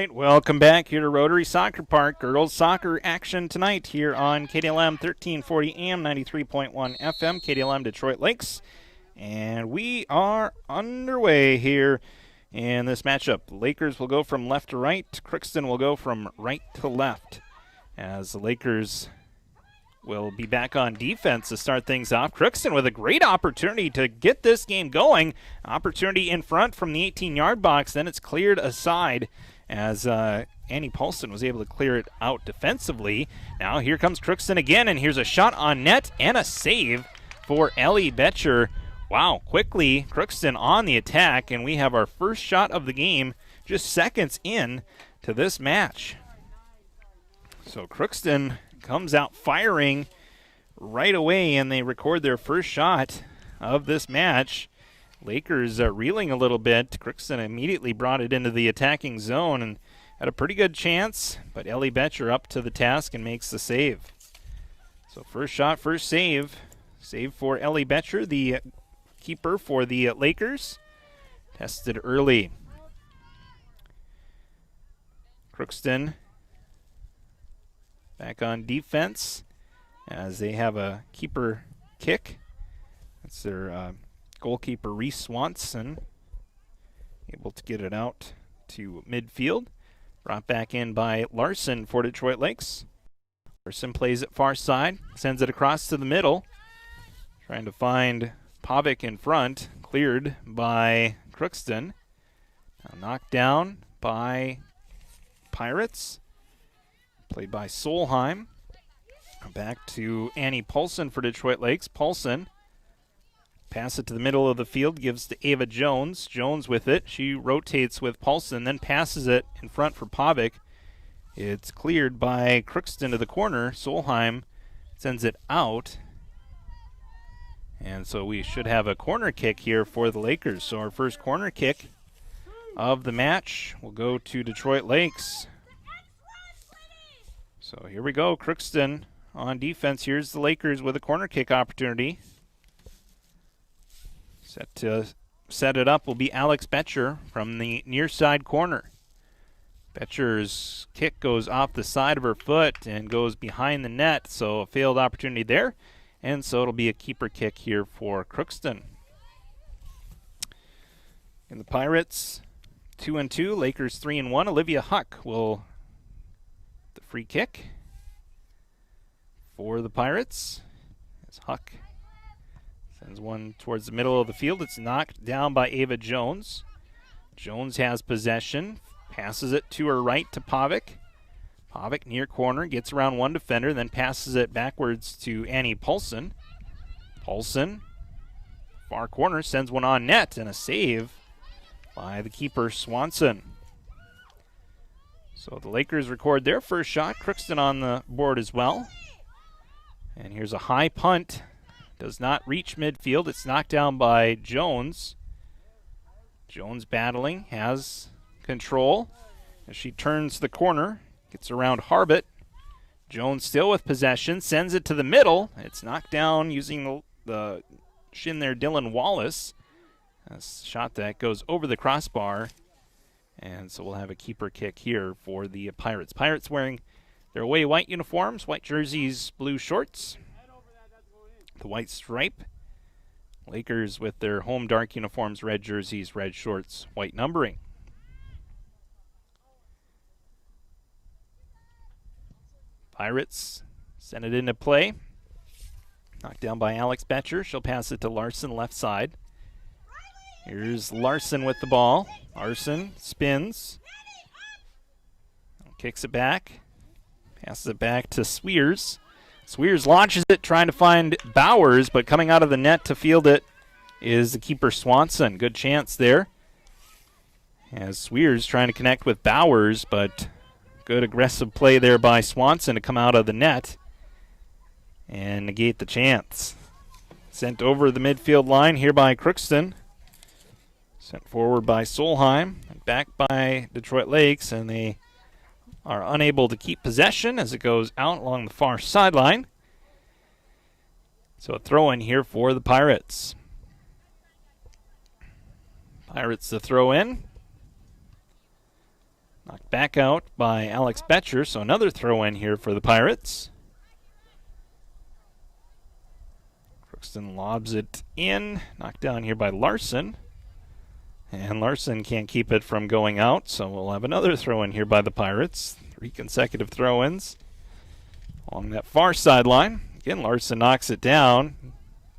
right, welcome back here to Rotary Soccer Park. Girls soccer action tonight here on KDLM 1340 AM, 93.1 FM, KDLM Detroit Lakes. And we are underway here in this matchup. Lakers will go from left to right. Crookston will go from right to left, as the Lakers will be back on defense to start things off. Crookston with a great opportunity to get this game going. Opportunity in front from the 18-yard box. Then it's cleared aside as Annie Paulson was able to clear it out defensively. Now here comes Crookston again, and here's a shot on net and a save for Ellie Betcher. Wow, quickly Crookston on the attack, and we have our first shot of the game just seconds in to this match. So Crookston comes out firing right away, and they record their first shot of this match. Lakers reeling a little bit. Crookston immediately brought it into the attacking zone and had a pretty good chance, but Ellie Betcher up to the task and makes the save. So first shot, first save. Save for Ellie Betcher, the keeper for the Lakers. Tested early. Crookston back on defense as they have a keeper kick. That's their goalkeeper, Reese Swanson, able to get it out to midfield. Brought back in by Larson for Detroit Lakes. Larson plays it far side, sends it across to the middle. Trying to find Pavic in front, cleared by Crookston. Now knocked down by Pirates. Played by Solheim. Back to Annie Paulson for Detroit Lakes. Paulson pass it to the middle of the field, gives to Ava Jones. Jones with it. She rotates with Paulson, then passes it in front for Pavic. It's cleared by Crookston to the corner. Solheim sends it out. And so we should have a corner kick here for the Lakers. So our first corner kick of the match will go to Detroit Lakes. So here we go, Crookston on defense. Here's the Lakers with a corner kick opportunity. Set to set it up will be Alex Betcher from the near side corner. Betcher's kick goes off the side of her foot and goes behind the net, so a failed opportunity there. And so it'll be a keeper kick here for Crookston. In the Pirates, 2-2, Lakers 3-1. Olivia Huck will the free kick for the Pirates. As Huck sends one towards the middle of the field. It's knocked down by Ava Jones. Jones has possession, passes it to her right to Pavic. Pavic near corner, gets around one defender, then passes it backwards to Annie Paulson. Paulson, far corner, sends one on net, and a save by the keeper, Swanson. So the Lakers record their first shot. Crookston on the board as well. And here's a high punt. Does not reach midfield. It's knocked down by Jones. Jones battling, has control as she turns the corner. Gets around Harbit. Jones still with possession. Sends it to the middle. It's knocked down using the shin there, Dylan Wallace. A shot that goes over the crossbar. And so we'll have a keeper kick here for the Pirates. Pirates wearing their away white uniforms, white jerseys, blue shorts. The white stripe. Lakers with their home dark uniforms, red jerseys, red shorts, white numbering. Pirates send it into play. Knocked down by Alex Betcher. She'll pass it to Larson, left side. Here's Larson with the ball. Larson spins. Kicks it back. Passes it back to Sweers. Sweers launches it, trying to find Bowers, but coming out of the net to field it is the keeper, Swanson. Good chance there. As Sweers trying to connect with Bowers, but good aggressive play there by Swanson to come out of the net and negate the chance. Sent over the midfield line here by Crookston. Sent forward by Solheim, back by Detroit Lakes, and they are unable to keep possession as it goes out along the far sideline. So a throw-in here for the Pirates. Pirates the throw-in. Knocked back out by Alex Betcher, so another throw in here for the Pirates. Crookston lobs it in, knocked down here by Larson. And Larson can't keep it from going out, so we'll have another throw in here by the Pirates. 3 consecutive throw-ins along that far sideline. Again, Larson knocks it down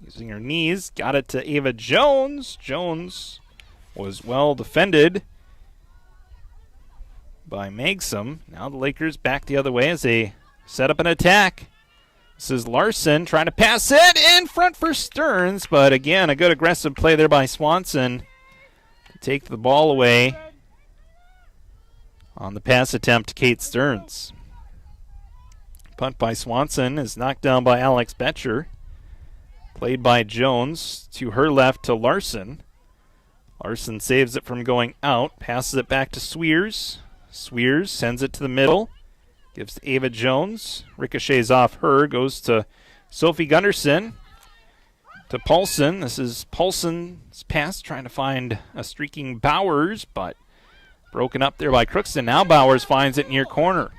using her knees. Got it to Ava Jones. Jones was well defended by Megsom. Now the Lakers back the other way as they set up an attack. This is Larson trying to pass it in front for Stearns, but again, a good aggressive play there by Swanson to take the ball away on the pass attempt to Kate Stearns. Punt by Swanson is knocked down by Alex Betcher. Played by Jones to her left to Larson. Larson saves it from going out, passes it back to Sweers. Sweers sends it to the middle, gives to Ava Jones, ricochets off her, goes to Sophie Gunderson, to Paulson. This is Paulson's pass, trying to find a streaking Bowers, but broken up there by Crookston. Now Bowers finds it near corner.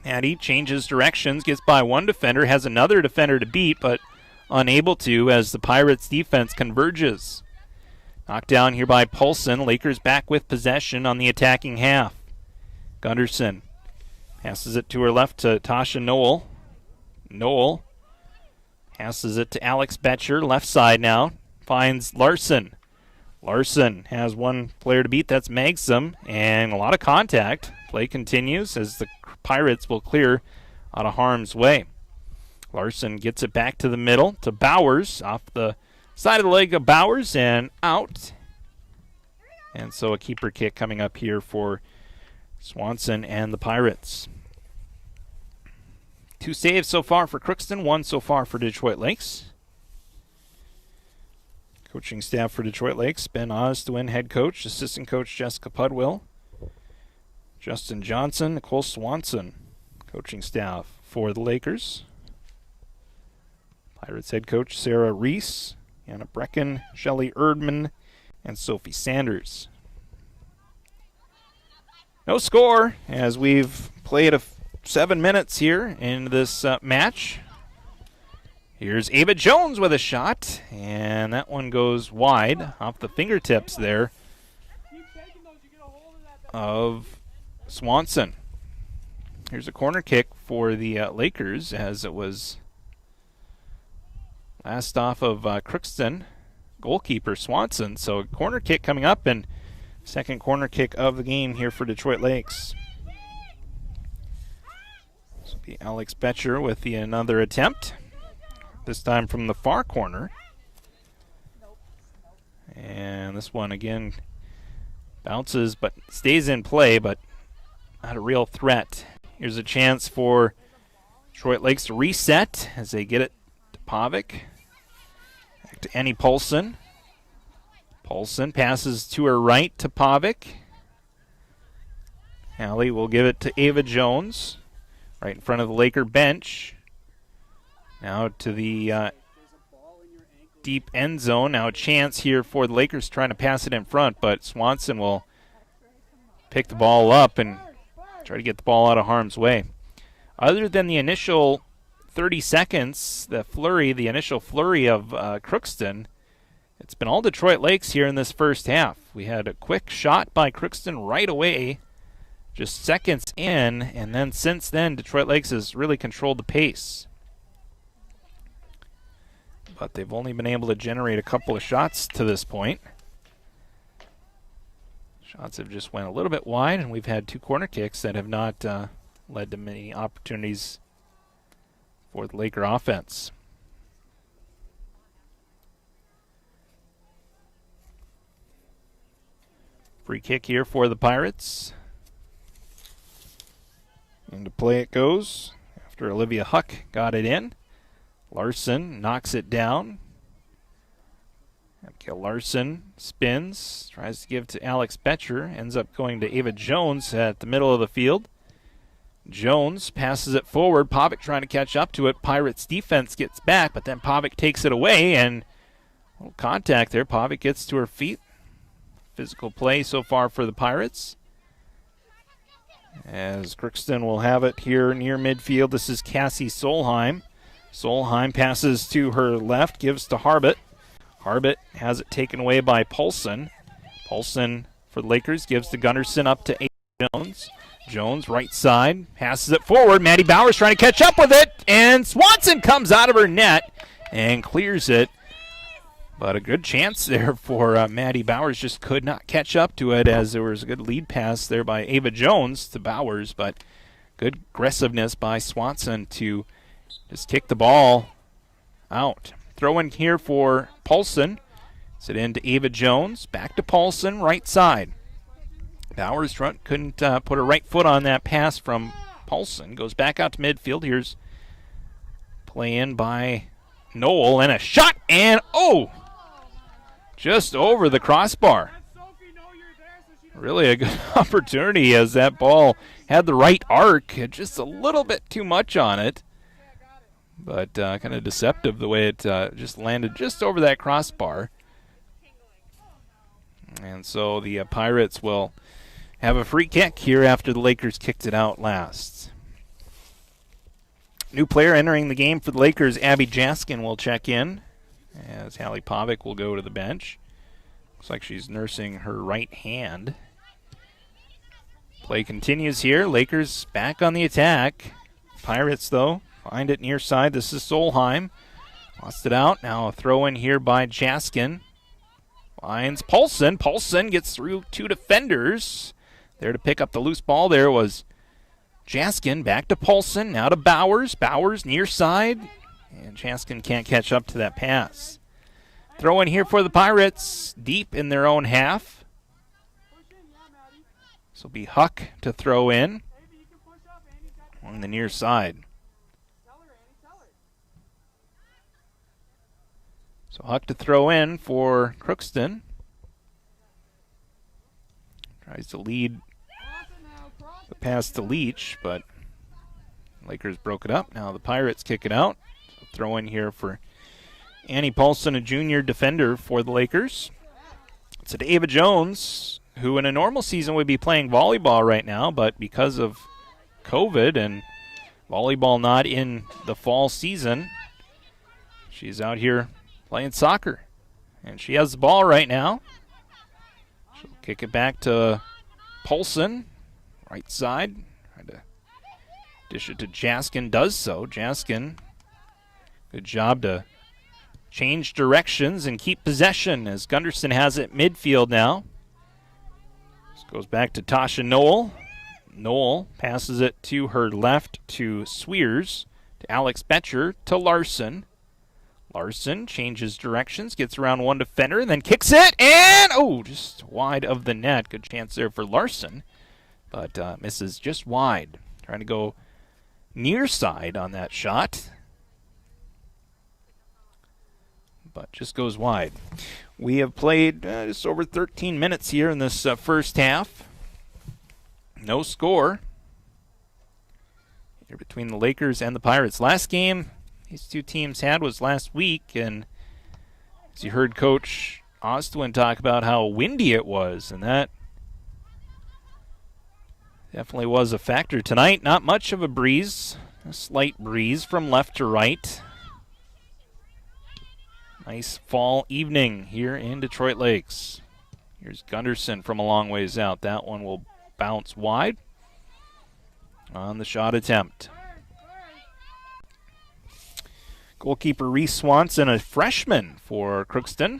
Maddie changes directions, gets by one defender, has another defender to beat, but unable to as the Pirates' defense converges. Knocked down here by Paulson. Lakers back with possession on the attacking half. Gunderson passes it to her left to Tasha Noel. Noel passes it to Alex Betcher, left side now. Finds Larson. Larson has one player to beat, that's Megsom, and a lot of contact. Play continues as the Pirates will clear out of harm's way. Larson gets it back to the middle to Bowers, off the side of the leg of Bowers and out. And so a keeper kick coming up here for Swanson and the Pirates. 2 saves so far for Crookston, 1 so far for Detroit Lakes. Coaching staff for Detroit Lakes, Ben Osdwin, head coach, assistant coach Jessica Pudwill, Justin Johnson, Nicole Swanson, coaching staff for the Lakers. Pirates head coach Sarah Reese, Anna Brecken, Shelley Erdman, and Sophie Sanders. No score as we've played 7 minutes here in this match. Here's Ava Jones with a shot, and that one goes wide off the fingertips there of Swanson. Here's a corner kick for the Lakers as it was last off of Crookston goalkeeper Swanson. So a corner kick coming up, and second corner kick of the game here for Detroit Lakes. This will be Alex Betcher with another attempt, this time from the far corner. And this one again bounces but stays in play, but not a real threat. Here's a chance for Detroit Lakes to reset as they get it to Pavic. Back to Annie Paulson. Paulson passes to her right to Pavic. Allie will give it to Ava Jones, right in front of the Laker bench. Now to the deep end zone. Now a chance here for the Lakers trying to pass it in front, but Swanson will pick the ball up and try to get the ball out of harm's way. Other than the initial 30 seconds, the initial flurry of Crookston, it's been all Detroit Lakes here in this first half. We had a quick shot by Crookston right away, just seconds in, and then since then, Detroit Lakes has really controlled the pace. But they've only been able to generate a couple of shots to this point. Shots have just went a little bit wide, and we've had 2 corner kicks that have not led to many opportunities for the Laker offense. Free kick here for the Pirates. Into play it goes after Olivia Huck got it in. Larson knocks it down. Abigail Larson spins, tries to give to Alex Betcher, ends up going to Ava Jones at the middle of the field. Jones passes it forward, Pavic trying to catch up to it. Pirates defense gets back, but then Pavic takes it away, and a little contact there. Pavic gets to her feet. Physical play so far for the Pirates. As Crookston will have it here near midfield. This is Cassie Solheim. Solheim passes to her left, gives to Harbit. Harbit has it taken away by Paulson. Paulson for the Lakers gives to Gunderson up to Jones. Jones, right side, passes it forward. Maddie Bowers trying to catch up with it, and Swanson comes out of her net and clears it. But a good chance there for Maddie Bowers, just could not catch up to it as there was a good lead pass there by Ava Jones to Bowers, but good aggressiveness by Swanson to just kick the ball out. Throw in here for Paulson. Sit into Ava Jones. Back to Paulson, right side. Bowers couldn't put her right foot on that pass from Paulson. Goes back out to midfield. Here's play in by Noel, and a shot, and just over the crossbar. Really a good opportunity as that ball had the right arc. Just a little bit too much on it. But kind of deceptive the way it just landed just over that crossbar. And so the Pirates will have a free kick here after the Lakers kicked it out last. New player entering the game for the Lakers, Abby Jaskin, will check in as Hallie Pavic will go to the bench. Looks like she's nursing her right hand. Play continues here. Lakers back on the attack. Pirates, though, find it near side. This is Solheim. Lost it out. Now a throw in here by Jaskin. Finds Paulson. Paulson gets through two defenders. There to pick up the loose ball there was Jaskin. Back to Paulson. Now to Bowers. Bowers near side. And Jaskin can't catch up to that pass. Throw in here for the Pirates. Deep in their own half. This will be Huck to throw in on the near side. So Huck to throw in for Crookston. Tries to lead the pass to Leach, but Lakers broke it up. Now the Pirates kick it out. So throw in here for Annie Paulson, a junior defender for the Lakers. It's Ava Jones, who in a normal season would be playing volleyball right now, but because of COVID and volleyball not in the fall season, she's out here playing soccer. And she has the ball right now. She'll kick it back to Paulson, right side. Trying to dish it to Jaskin, does so. Jaskin, good job to change directions and keep possession as Gunderson has it midfield now. This goes back to Tasha Noel. Noel passes it to her left to Sweers, to Alex Betcher, to Larson. Larson changes directions, gets around one defender, and then kicks it, and just wide of the net. Good chance there for Larson, but misses just wide. Trying to go near side on that shot, but just goes wide. We have played just over 13 minutes here in this first half. No score here between the Lakers and the Pirates. Last game these two teams had was last week, and as you heard Coach Ostwin talk about how windy it was, and that definitely was a factor. Tonight, not much of a breeze, a slight breeze from left to right. Nice fall evening here in Detroit Lakes. Here's Gunderson from a long ways out. That one will bounce wide on the shot attempt. Goalkeeper Reese Swanson, a freshman for Crookston.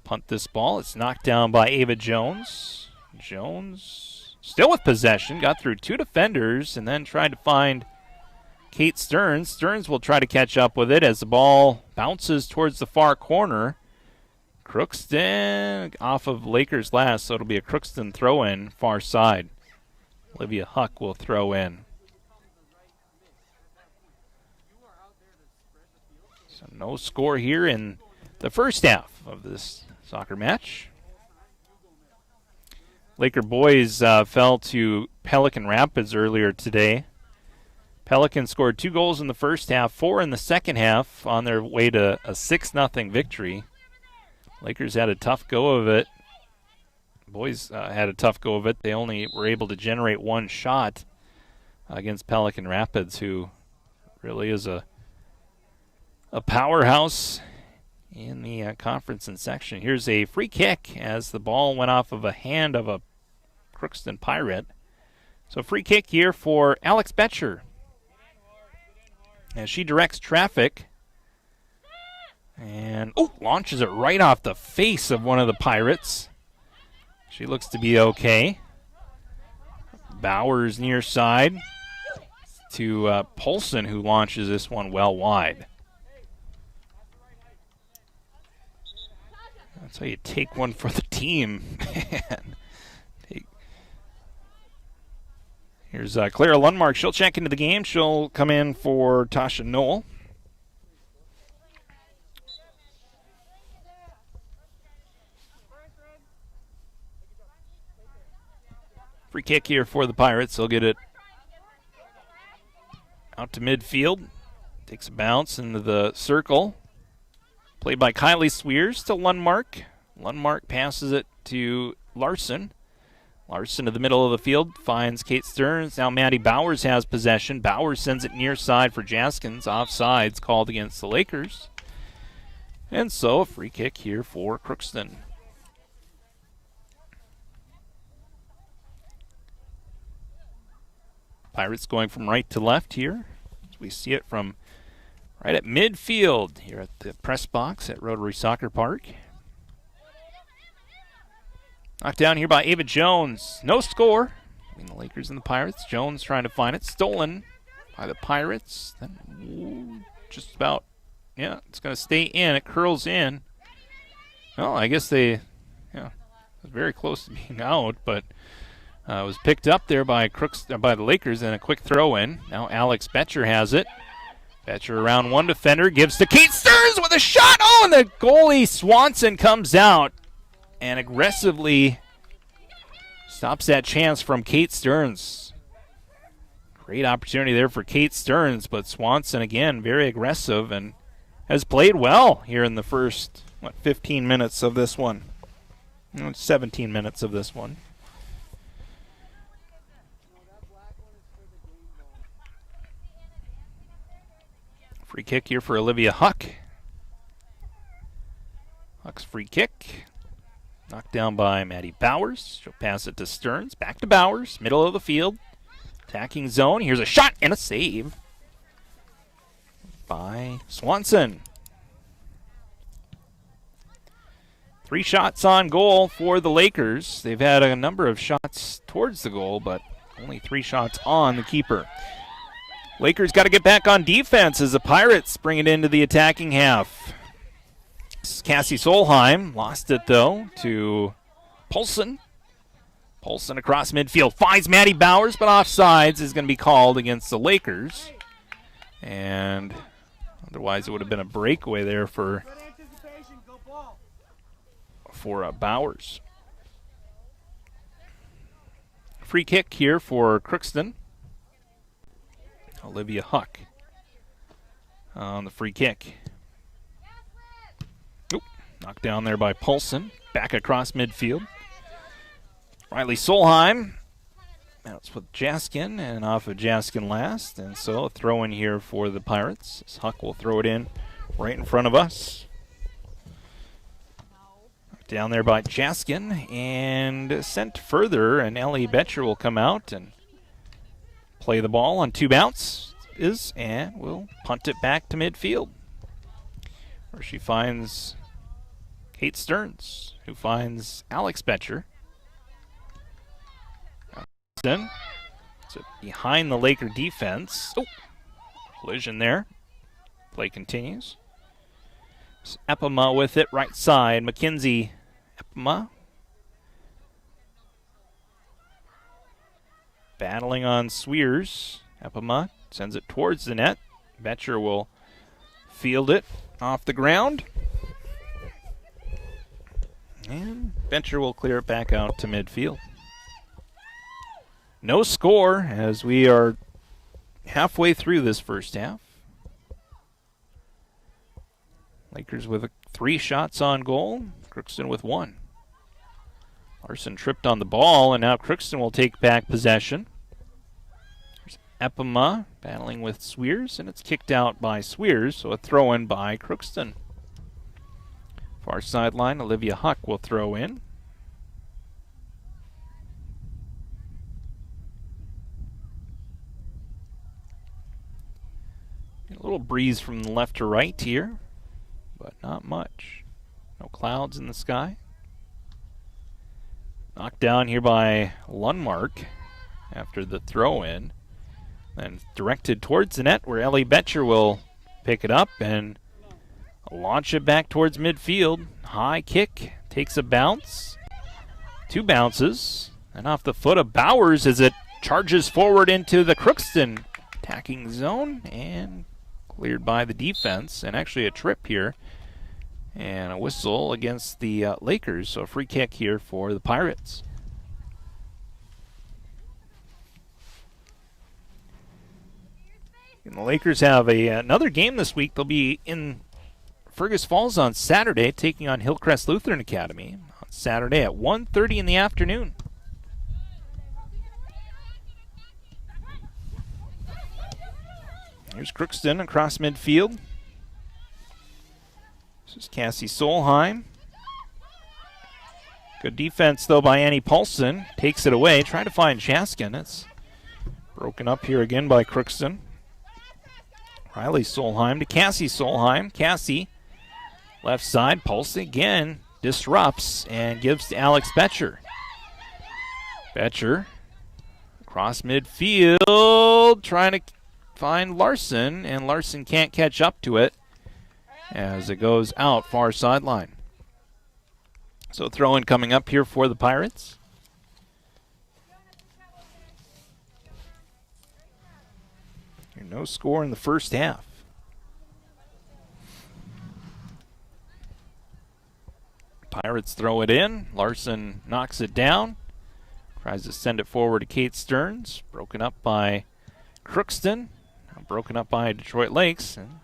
Punt this ball. It's knocked down by Ava Jones. Jones still with possession. Got through two defenders and then tried to find Kate Stearns. Stearns will try to catch up with it as the ball bounces towards the far corner. Crookston off of Lakers last, so it'll be a Crookston throw-in far side. Olivia Huck will throw in. So no score here in the first half of this soccer match. Laker boys fell to Pelican Rapids earlier today. Pelicans scored 2 goals in the first half, 4 in the second half on their way to a 6-0 victory. Lakers had a tough go of it, boys had a tough go of it. They only were able to generate one shot against Pelican Rapids, who really is a powerhouse in the conference and section. Here's a free kick as the ball went off of a hand of a Crookston Pirate. So free kick here for Alex Betcher as she directs traffic and launches it right off the face of one of the Pirates. She looks to be okay. Bowers near side to Polson, who launches this one well wide. That's how you take one for the team. Here's Clara Lundmark. She'll check into the game. She'll come in for Tasha Knoll. Free kick here for the Pirates. They'll get it out to midfield. Takes a bounce into the circle. Played by Kylie Sweers to Lundmark. Lundmark passes it to Larson. Larson to the middle of the field, finds Kate Stearns. Now Maddie Bowers has possession. Bowers sends it near side for Jaskins. Offsides called against the Lakers. And so a free kick here for Crookston. Pirates going from right to left here. As we see it from right at midfield here at the press box at Rotary Soccer Park. Knocked down here by Ava Jones. No score between the Lakers and the Pirates. Jones trying to find it. Stolen by the Pirates. Then just about, it's going to stay in. It curls in. Well, I guess it was very close to being out, but it was picked up there by by the Lakers and a quick throw in. Now Alex Betcher has it. Betcher around one defender, gives to Kate Stearns with a shot. Oh, and the goalie Swanson comes out and aggressively stops that chance from Kate Stearns. Great opportunity there for Kate Stearns, but Swanson, again, very aggressive and has played well here in the first, 15 minutes of this one. 17 minutes of this one. Free kick here for Olivia Huck. Huck's free kick. Knocked down by Maddie Bowers. She'll pass it to Stearns. Back to Bowers. Middle of the field. Attacking zone. Here's a shot and a save by Swanson. 3 shots on goal for the Lakers. They've had a number of shots towards the goal, but only 3 shots on the keeper. Lakers got to get back on defense as the Pirates bring it into the attacking half. Cassie Solheim lost it, though, to Polson. Polson across midfield finds Maddie Bowers, but offsides is going to be called against the Lakers. And otherwise it would have been a breakaway there for Bowers. Free kick here for Crookston. Olivia Huck on the free kick. Knocked down there by Polson. Back across midfield. Riley Solheim. That's with Jaskin and off of Jaskin last. And so a throw in here for the Pirates. As Huck will throw it in right in front of us. Down there by Jaskin and sent further. And Ellie Betcher will come out and play the ball on 2 bounces. And will punt it back to midfield, where she finds Kate Stearns, who finds Alex Betcher. Then, so behind the Laker defense. Collision there. Play continues. It's Epima with it, right side. Mackenzie Epima. Battling on Sweers. Epima sends it towards the net. Betcher will field it off the ground. And Betcher will clear it back out to midfield. No score as we are halfway through this first half. Lakers with 3 shots on goal. Crookston with 1. Larson tripped on the ball, and now Crookston will take back possession. There's Epima battling with Sweers, and it's kicked out by Sweers, so a throw-in by Crookston. Far sideline, Olivia Huck will throw in. A little breeze from the left to right here, but not much. No clouds in the sky. Knocked down here by Lundmark after the throw-in. Then directed towards the net where Ellie Betcher will pick it up and launch it back towards midfield. High kick, takes a bounce. 2 bounces. And off the foot of Bowers as it charges forward into the Crookston attacking zone and cleared by the defense. And actually a trip here. And a whistle against the Lakers, so a free kick here for the Pirates. And the Lakers have another game this week. They'll be in Fergus Falls on Saturday, taking on Hillcrest Lutheran Academy on Saturday at 1:30 in the afternoon. Here's Crookston across midfield. This is Cassie Solheim. Good defense, though, by Annie Paulson. Takes it away. Trying to find Jaskin. It's broken up here again by Crookston. Riley Solheim to Cassie Solheim. Cassie, left side. Paulson again disrupts and gives to Alex Betcher. Betcher across midfield. Trying to find Larson, and Larson can't catch up to it as it goes out far sideline. So throw-in coming up here for the Pirates. No score in the first half. Pirates throw it in. Larson knocks it down. Tries to send it forward to Kate Stearns. Broken up by Crookston. Broken up by Detroit Lakes. And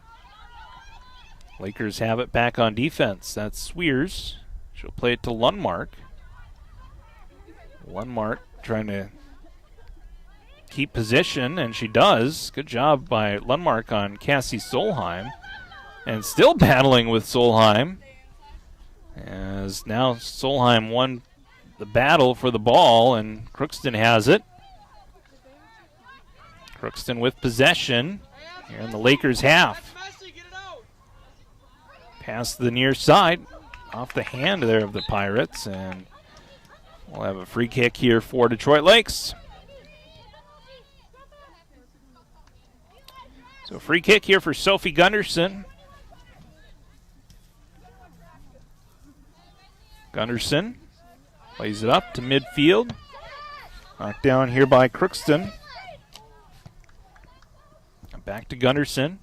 Lakers have it back on defense. That's Sweers. She'll play it to Lundmark. Lundmark trying to keep position, and she does. Good job by Lundmark on Cassie Solheim. And still battling with Solheim, as now Solheim won the battle for the ball, and Crookston has it. Crookston with possession here in the Lakers half. Past the near side, off the hand there of the Pirates, and we'll have a free kick here for Detroit Lakes. So free kick here for Sophie Gunderson. Gunderson plays it up to midfield. Knocked down here by Crookston. Back to Gunderson.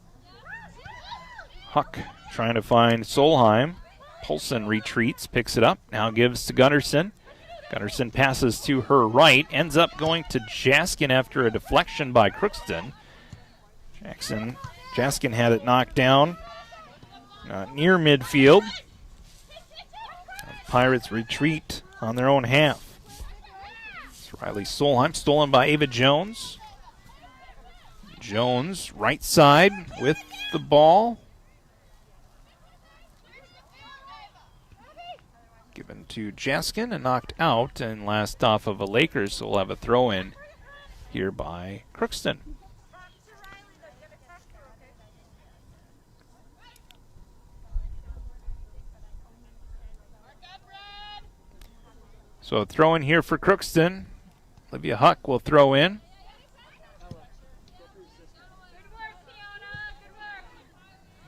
Huck trying to find Solheim. Polson retreats, picks it up, now gives to Gunderson. Gunderson passes to her right, ends up going to Jaskin after a deflection by Crookston. Jaskin had it knocked down near midfield. Pirates retreat on their own half. It's Riley Solheim, stolen by Ava Jones. Jones, right side with the ball. Given to Jaskin and knocked out, and last off of a Lakers, so we'll have a throw-in here by Crookston. So a throw-in here for Crookston. Olivia Huck will throw in.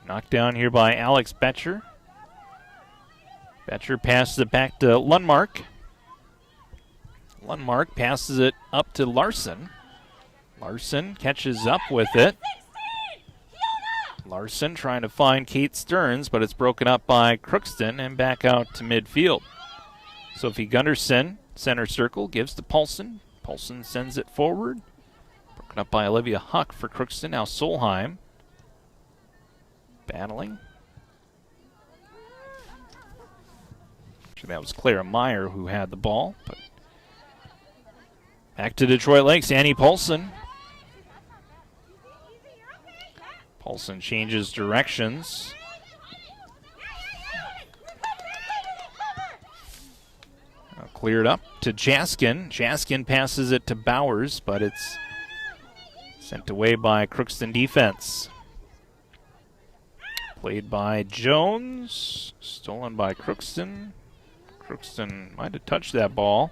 Knocked down here by Alex Betcher. Betcher passes it back to Lundmark. Lundmark passes it up to Larson. Larson catches up with it. Larson trying to find Kate Stearns, but it's broken up by Crookston and back out to midfield. Sophie Gunderson, center circle, gives to Paulson. Paulson sends it forward. Broken up by Olivia Huck for Crookston. Now Solheim battling. Actually, that was Clara Meyer who had the ball. But back to Detroit Lakes, Annie Paulson. Paulson changes directions. Cleared up to Jaskin. Jaskin passes it to Bowers, but it's sent away by Crookston defense. Played by Jones. Stolen by Crookston. Crookston might have touched that ball,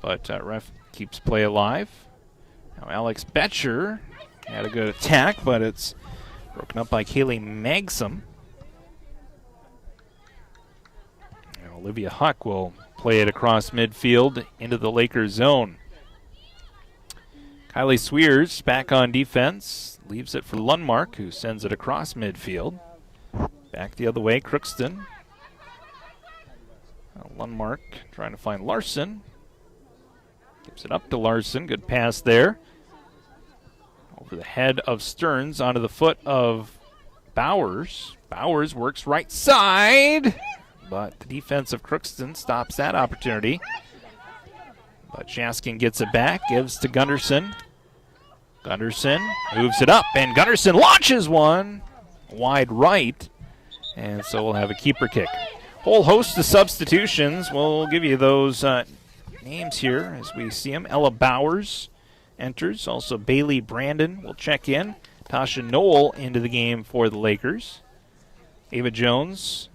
but ref keeps play alive. Now Alex Betcher had a good attack, but it's broken up by Kaylee Magsom. And Olivia Huck will play it across midfield into the Lakers zone. Kylie Swears back on defense. Leaves it for Lundmark, who sends it across midfield. Back the other way, Crookston. Lundmark trying to find Larson. Gives it up to Larson. Good pass there. Over the head of Stearns onto the foot of Bowers. Bowers works right side, but the defense of Crookston stops that opportunity. But Jaskin gets it back, gives to Gunderson. Gunderson moves it up, and Gunderson launches one wide right. And so we'll have a keeper kick. Whole host of substitutions. We'll give you those names here as we see them. Ella Bowers enters. Also Bailey Brandon will check in. Tasha Knoll into the game for the Lakers. Ava Jones,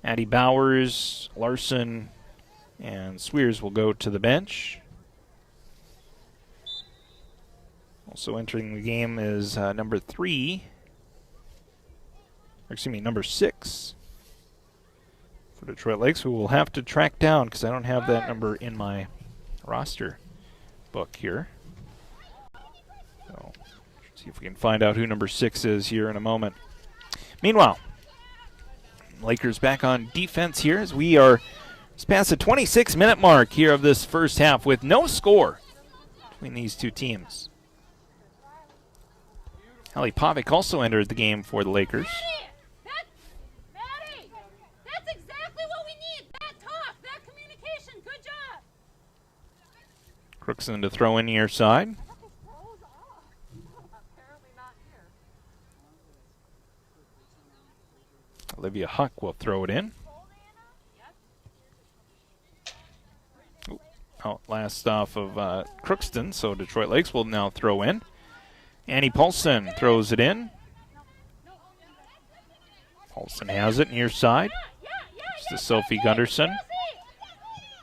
Addie Bowers, Larson, and Swears will go to the bench. Also entering the game is number 6 for Detroit Lakes, who will have to track down because I don't have that number in my roster book here. So, see if we can find out who number 6 is here in a moment. Meanwhile, Lakers back on defense here as we are past the 26-minute mark here of this first half with no score between these two teams. Hallie Pavic also entered the game for the Lakers. That's exactly what we need. That talk, that communication. Good job. Crookston to throw in near side. Olivia Huck will throw it in. Last off of Crookston, so Detroit Lakes will now throw in. Annie Paulson throws it in. Paulson has it near side. It's to Sophie Gunderson.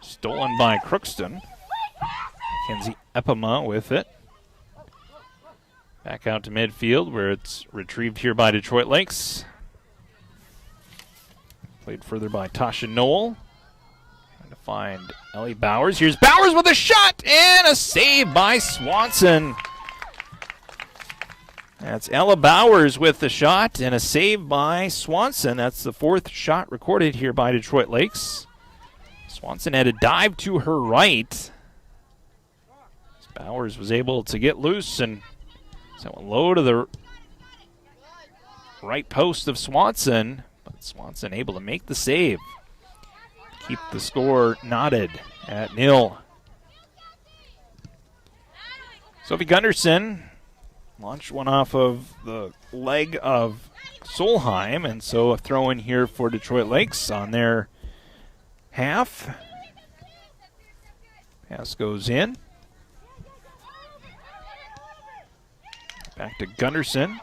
Stolen by Crookston. Mackenzie Epima with it. Back out to midfield where it's retrieved here by Detroit Lakes. Played further by Tasha Knoll. Trying to find Ellie Bowers. Here's Bowers with a shot and a save by Swanson. That's Ella Bowers with the shot and a save by Swanson. That's the 4th shot recorded here by Detroit Lakes. Swanson had a dive to her right. Bowers was able to get loose and sent one low to the right post of Swanson. But Swanson able to make the save. Keep the score knotted at 0. Sophie Gunderson launched one off of the leg of Solheim, and so a throw in here for Detroit Lakes on their half. Pass goes in. Back to Gunderson.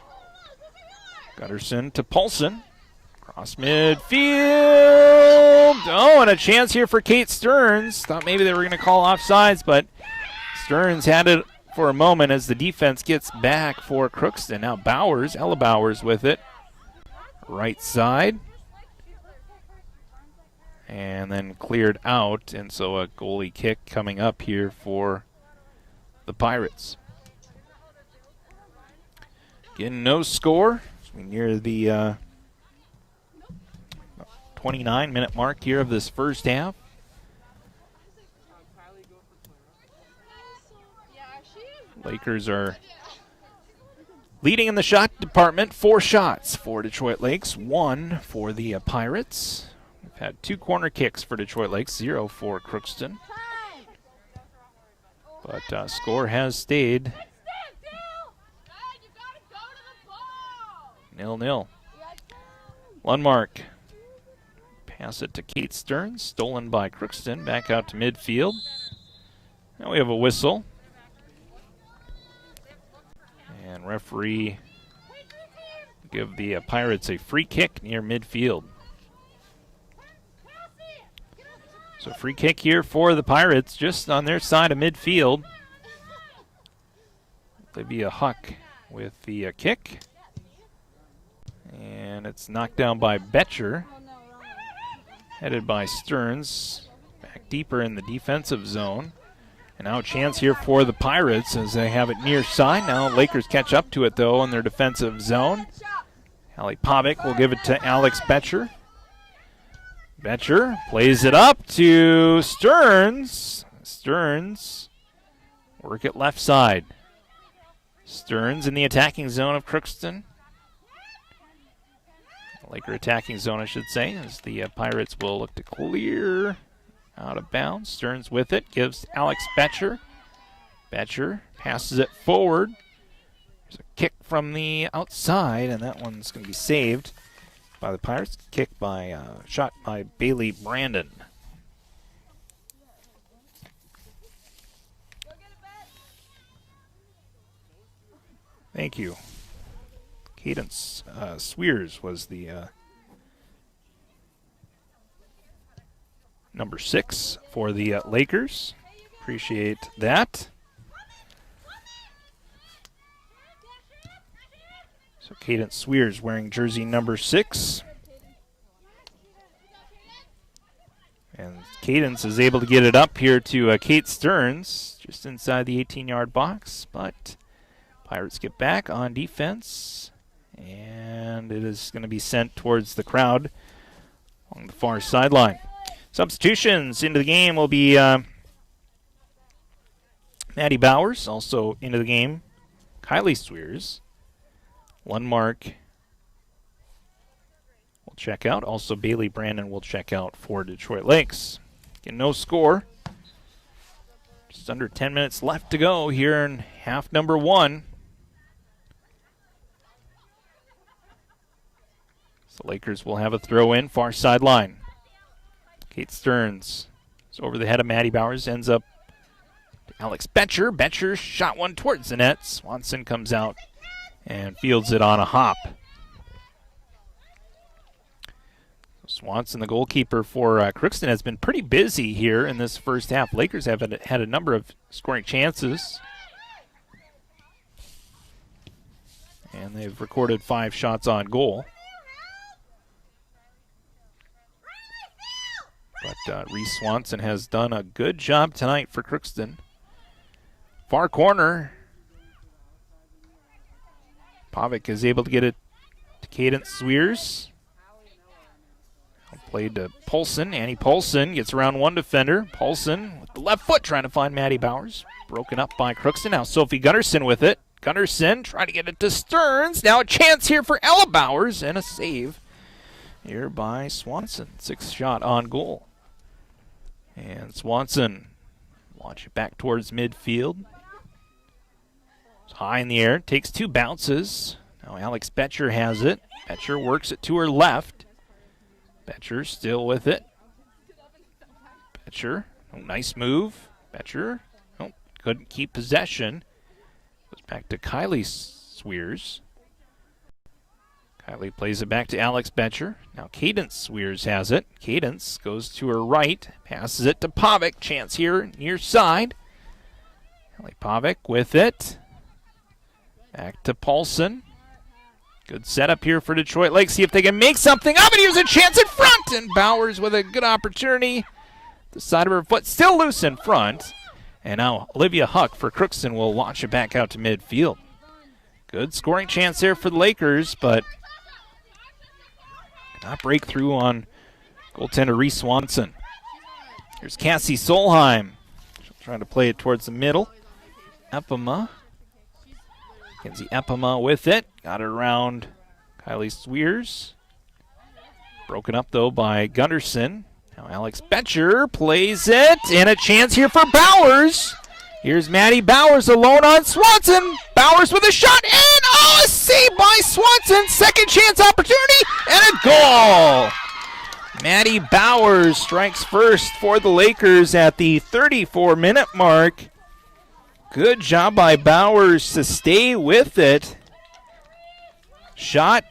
Gunderson to Paulson. Cross midfield. Oh, and a chance here for Kate Stearns. Thought maybe they were going to call offsides, but Stearns had it for a moment as the defense gets back for Crookston. Now Bowers, Ella Bowers with it. Right side. And then cleared out, and so a goalie kick coming up here for the Pirates. Again, no score. We near the 29-minute mark here of this first half. Lakers are leading in the shot department. 4 shots for Detroit Lakes, 1 for the Pirates. We've had 2 corner kicks for Detroit Lakes, 0 for Crookston. But score has stayed 0-0. Lundmark. Pass it to Kate Stearns, stolen by Crookston, back out to midfield. Now we have a whistle. And referee give the Pirates a free kick near midfield. So free kick here for the Pirates, just on their side of midfield. Olivia Huck with the kick. And it's knocked down by Betcher. Headed by Stearns. Back deeper in the defensive zone. And now a chance here for the Pirates as they have it near side. Now Lakers catch up to it, though, in their defensive zone. Allie Pavic will give it to Alex Betcher. Betcher plays it up to Stearns. Stearns work it left side. Stearns in the attacking zone of Crookston. Laker attacking zone, I should say, as the Pirates will look to clear out of bounds. Stearns with it, gives Alex Betcher. Betcher passes it forward. There's a kick from the outside, and that one's going to be saved by the Pirates. Shot by Bailey Brandon. Thank you. Cadence Swears was the number 6 for the Lakers. Appreciate that. So Cadence Swears wearing jersey number 6. And Cadence is able to get it up here to Kate Stearns, just inside the 18-yard box. But Pirates get back on defense. And it is going to be sent towards the crowd along the far sideline. Substitutions into the game will be Maddie Bowers. Also into the game, Kylie Swears. Lundmark will check out. Also Bailey Brandon will check out for Detroit Lakes. Again, no score. Just under 10 minutes left to go here in half number 1. So Lakers will have a throw in, far sideline. Kate Stearns is over the head of Maddie Bowers, ends up to Alex Betcher. Betcher shot one towards the net. Swanson comes out and fields it on a hop. Swanson, the goalkeeper for Crookston, has been pretty busy here in this first half. Lakers have had a number of scoring chances. And they've recorded 5 shots on goal. But Reese Swanson has done a good job tonight for Crookston. Far corner. Pavic is able to get it to Cadence Swears. Played to Paulson. Annie Paulson gets around one defender. Paulson with the left foot trying to find Maddie Bowers. Broken up by Crookston. Now Sophie Gunnarsson with it. Gunnarsson trying to get it to Stearns. Now a chance here for Ella Bowers and a save here by Swanson. 6th shot on goal. And Swanson launch it back towards midfield. It's high in the air. Takes 2 bounces. Now Alex Betcher has it. Betcher works it to her left. Betcher still with it. Betcher. Oh, nice move. Betcher. Oh, couldn't keep possession. Goes back to Kylie Swears. Kylie plays it back to Alex Betcher. Now Cadence Swears has it. Cadence goes to her right. Passes it to Pavic. Chance here near side. Allie Pavic with it. Back to Paulson. Good setup here for Detroit Lakes. See if they can make something of it. Here's a chance in front. And Bowers with a good opportunity. The side of her foot still loose in front. And now Olivia Huck for Crookston will launch it back out to midfield. Good scoring chance there for the Lakers, but not break through on goaltender Reese Swanson. Here's Cassie Solheim. She'll try to play it towards the middle. Epima. Kenzie Epima with it. Got it around Kylie Swears. Broken up, though, by Gunderson. Now Alex Betcher plays it, and a chance here for Bowers. Here's Maddie Bowers alone on Swanson. Bowers with a shot, and a save by Swanson. Second chance opportunity, and a goal. Maddie Bowers strikes first for the Lakers at the 34-minute mark. Good job by Bowers to stay with it. Shot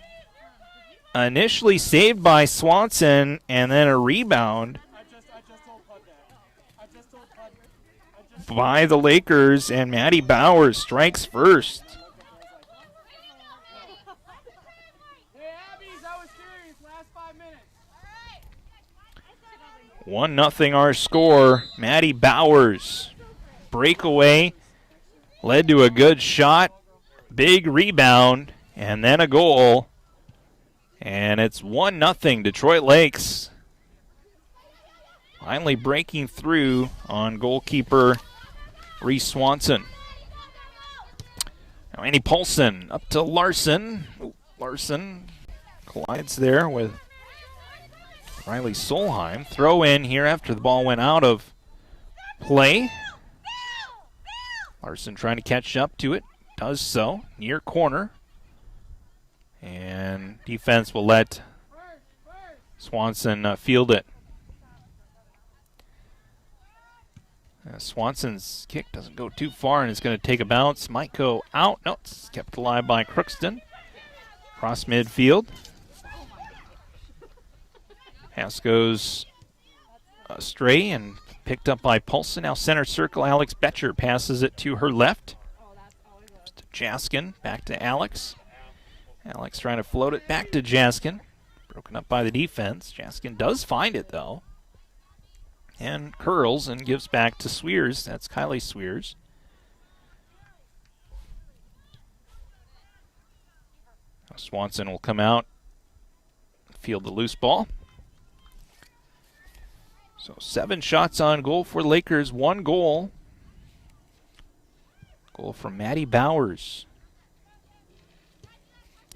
initially saved by Swanson, and then a rebound by the Lakers, and Maddie Bowers strikes first. One nothing our score. Maddie Bowers breakaway led to a good shot, big rebound, and then a goal. And it's 1-0 Detroit Lakes. Finally breaking through on goalkeeper Reese Swanson. Now Annie Paulson up to Larson. Ooh, Larson collides there with Riley Solheim. Throw in here after the ball went out of play. Larson trying to catch up to it. Does so. Near corner. And defense will let Swanson field it. Swanson's kick doesn't go too far, and it's going to take a bounce. Might go out. No, it's kept alive by Crookston. Cross midfield. Pass goes astray and picked up by Paulson. Now center circle, Alex Betcher passes it to her left. To Jaskin, back to Alex. Alex trying to float it back to Jaskin. Broken up by the defense. Jaskin does find it, though. And curls and gives back to Swears. That's Kylie Swears. Now Swanson will come out, field the loose ball. So 7 shots on goal for Lakers, 1 goal. Goal from Maddie Bowers.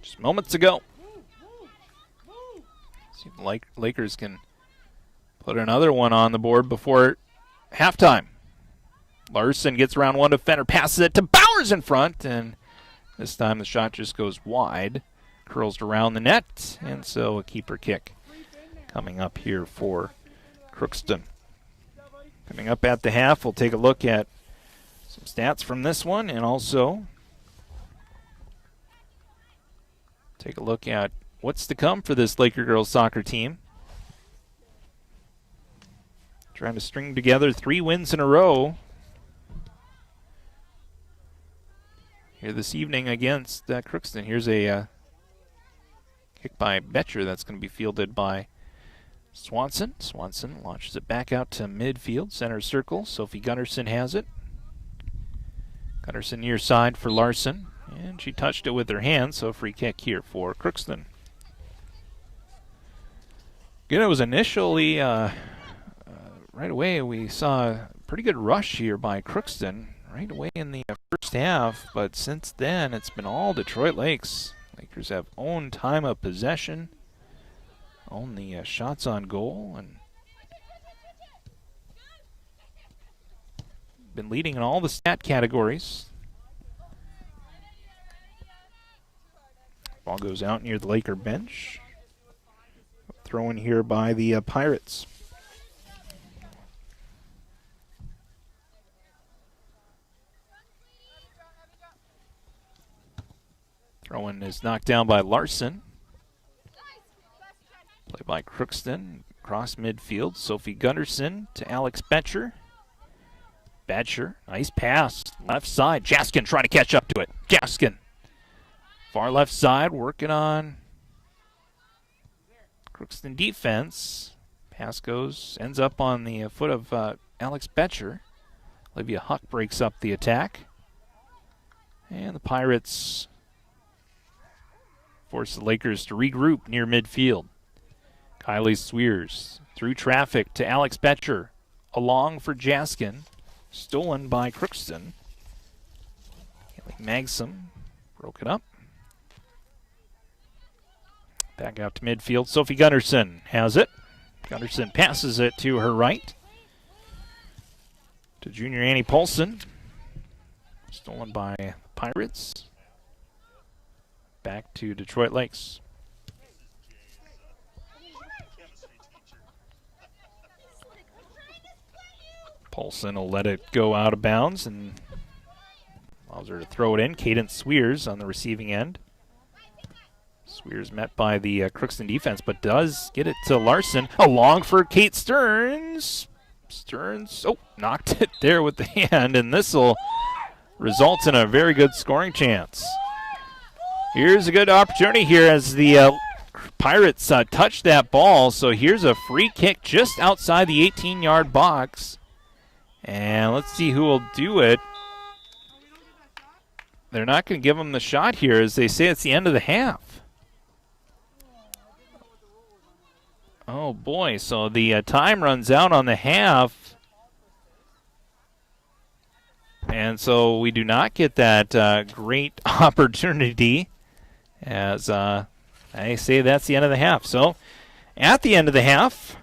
Just moments ago. See if the Lakers can put another one on the board before halftime. Larson gets around one defender, passes it to Bowers in front, and this time the shot just goes wide. Curls around the net, and so a keeper kick coming up here for Crookston. Coming up at the half, we'll take a look at some stats from this one, and also take a look at what's to come for this Laker girls soccer team. Trying to string together 3 wins in a row here this evening against Crookston. Here's a kick by Betcher that's going to be fielded by Swanson. Swanson launches it back out to midfield, center circle. Sophie Gunderson has it. Gunderson near side for Larson, and she touched it with her hand, so free kick here for Crookston. Again, it was initially, right away, we saw a pretty good rush here by Crookston right away in the first half, but since then, it's been all Detroit Lakes. Lakers have owned time of possession, own the shots on goal, and been leading in all the stat categories. Ball goes out near the Laker bench. Throw in here by the Pirates. Throw-in is knocked down by Larson. Play by Crookston. Cross midfield. Sophie Gunderson to Alex Betcher. Betcher. Nice pass. Left side. Jaskin trying to catch up to it. Jaskin. Far left side. Working on Crookston defense. Pass goes. Ends up on the foot of Alex Betcher. Olivia Huck breaks up the attack. And the Pirates force the Lakers to regroup near midfield. Kylie Swears through traffic to Alex Betcher. Along for Jaskin. Stolen by Crookston. Haley Magsom broke it up. Back out to midfield. Sophie Gunderson has it. Gunderson passes it to her right. To junior Annie Paulson. Stolen by Pirates. Back to Detroit Lakes. Paulson will let it go out of bounds and allows her to throw it in. Cadence Sweers on the receiving end. Sweers met by the Crookston defense, but does get it to Larson. Along for Kate Stearns. Stearns, knocked it there with the hand, and this will result in a very good scoring chance. Here's a good opportunity here as the Pirates touch that ball. So here's a free kick just outside the 18-yard box. And let's see who will do it. They're not going to give them the shot here, as they say it's the end of the half. Oh, boy. So the time runs out on the half. And so we do not get that great opportunity, as I say that's the end of the half. So at the end of the half,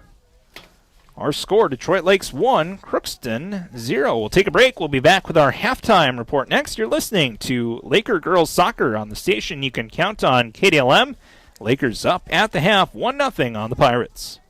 our score, Detroit Lakes 1, Crookston 0. We'll take a break. We'll be back with our halftime report next. You're listening to Laker Girls Soccer on the station you can count on, KDLM. Lakers up at the half, 1-0 on the Pirates.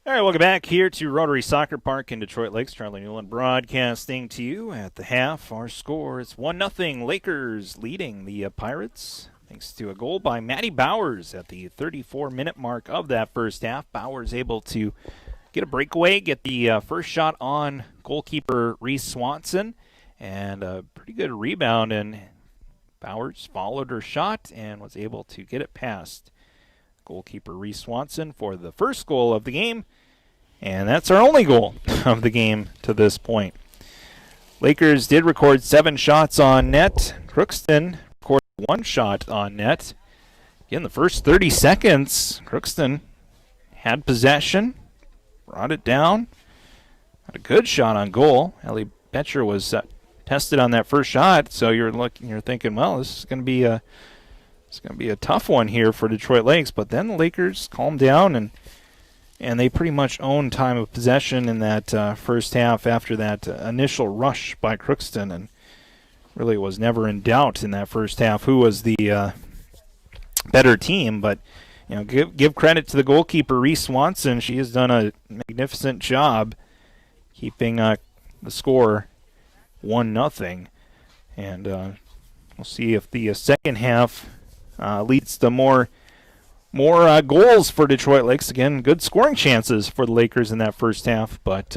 All right, welcome back here to Rotary Soccer Park in Detroit Lakes. Charlie Newland broadcasting to you at the half. Our score is 1-0. Lakers leading the Pirates, thanks to a goal by Maddie Bowers at the 34-minute mark of that first half. Bowers able to get a breakaway, get the first shot on goalkeeper Reese Swanson, and a pretty good rebound. And Bowers followed her shot and was able to get it past goalkeeper Reese Swanson for the first goal of the game. And that's our only goal of the game to this point. Lakers did record 7 shots on net. Crookston recorded 1 shot on net. In the first 30 seconds, Crookston had possession, brought it down, had a good shot on goal. Ellie Betcher was tested on that first shot, so you're thinking, well, this is going to be a It's going to be a tough one here for Detroit Lakes, but then the Lakers calmed down and they pretty much owned time of possession in that first half after that initial rush by Crookston, and really was never in doubt in that first half who was the better team. But give credit to the goalkeeper, Reese Swanson. She has done a magnificent job keeping the score 1-0, and we'll see if the second half leads to more goals for Detroit Lakes. Again, good scoring chances for the Lakers in that first half, but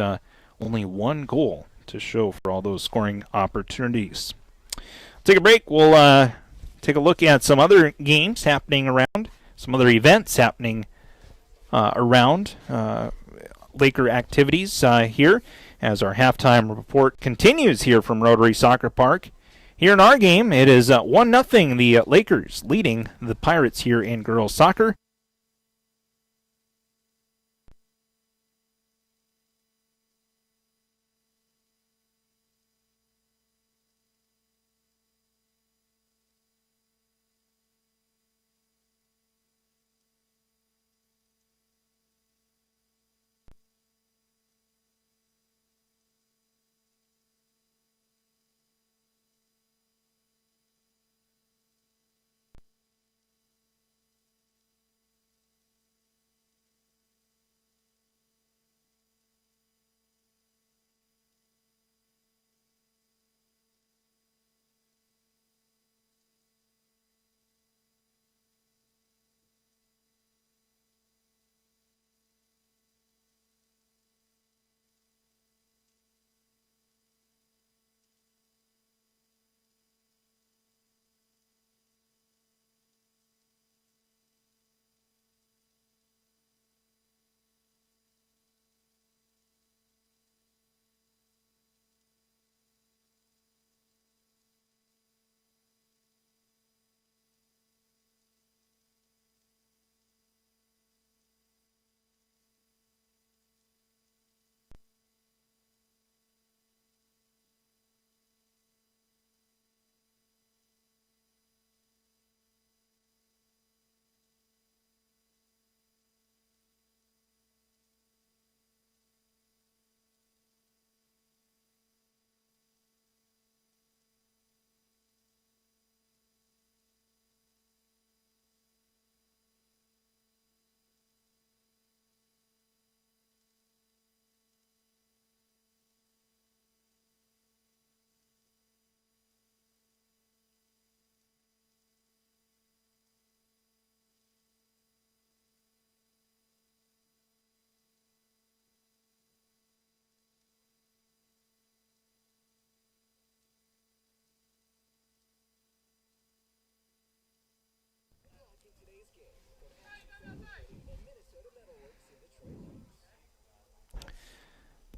only one goal to show for all those scoring opportunities. Take a break. We'll take a look at some other games happening around, some other events happening around Laker activities here as our halftime report continues here from Rotary Soccer Park. Here in our game, it is 1-0, the Lakers leading the Pirates here in girls soccer.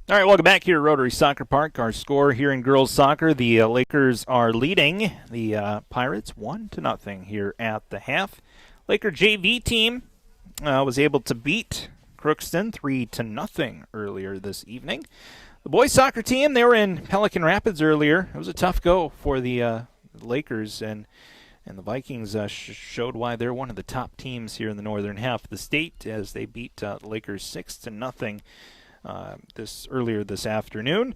All right, welcome back here at Rotary Soccer Park. Our score here in girls soccer, the Lakers are leading the Pirates 1-0 here at the half. Laker JV team was able to beat Crookston 3-0 earlier this evening. The boys soccer team, they were in Pelican Rapids earlier. It was a tough go for the Lakers, and the Vikings showed why they're one of the top teams here in the northern half of the state as they beat the Lakers 6-0. Earlier this afternoon.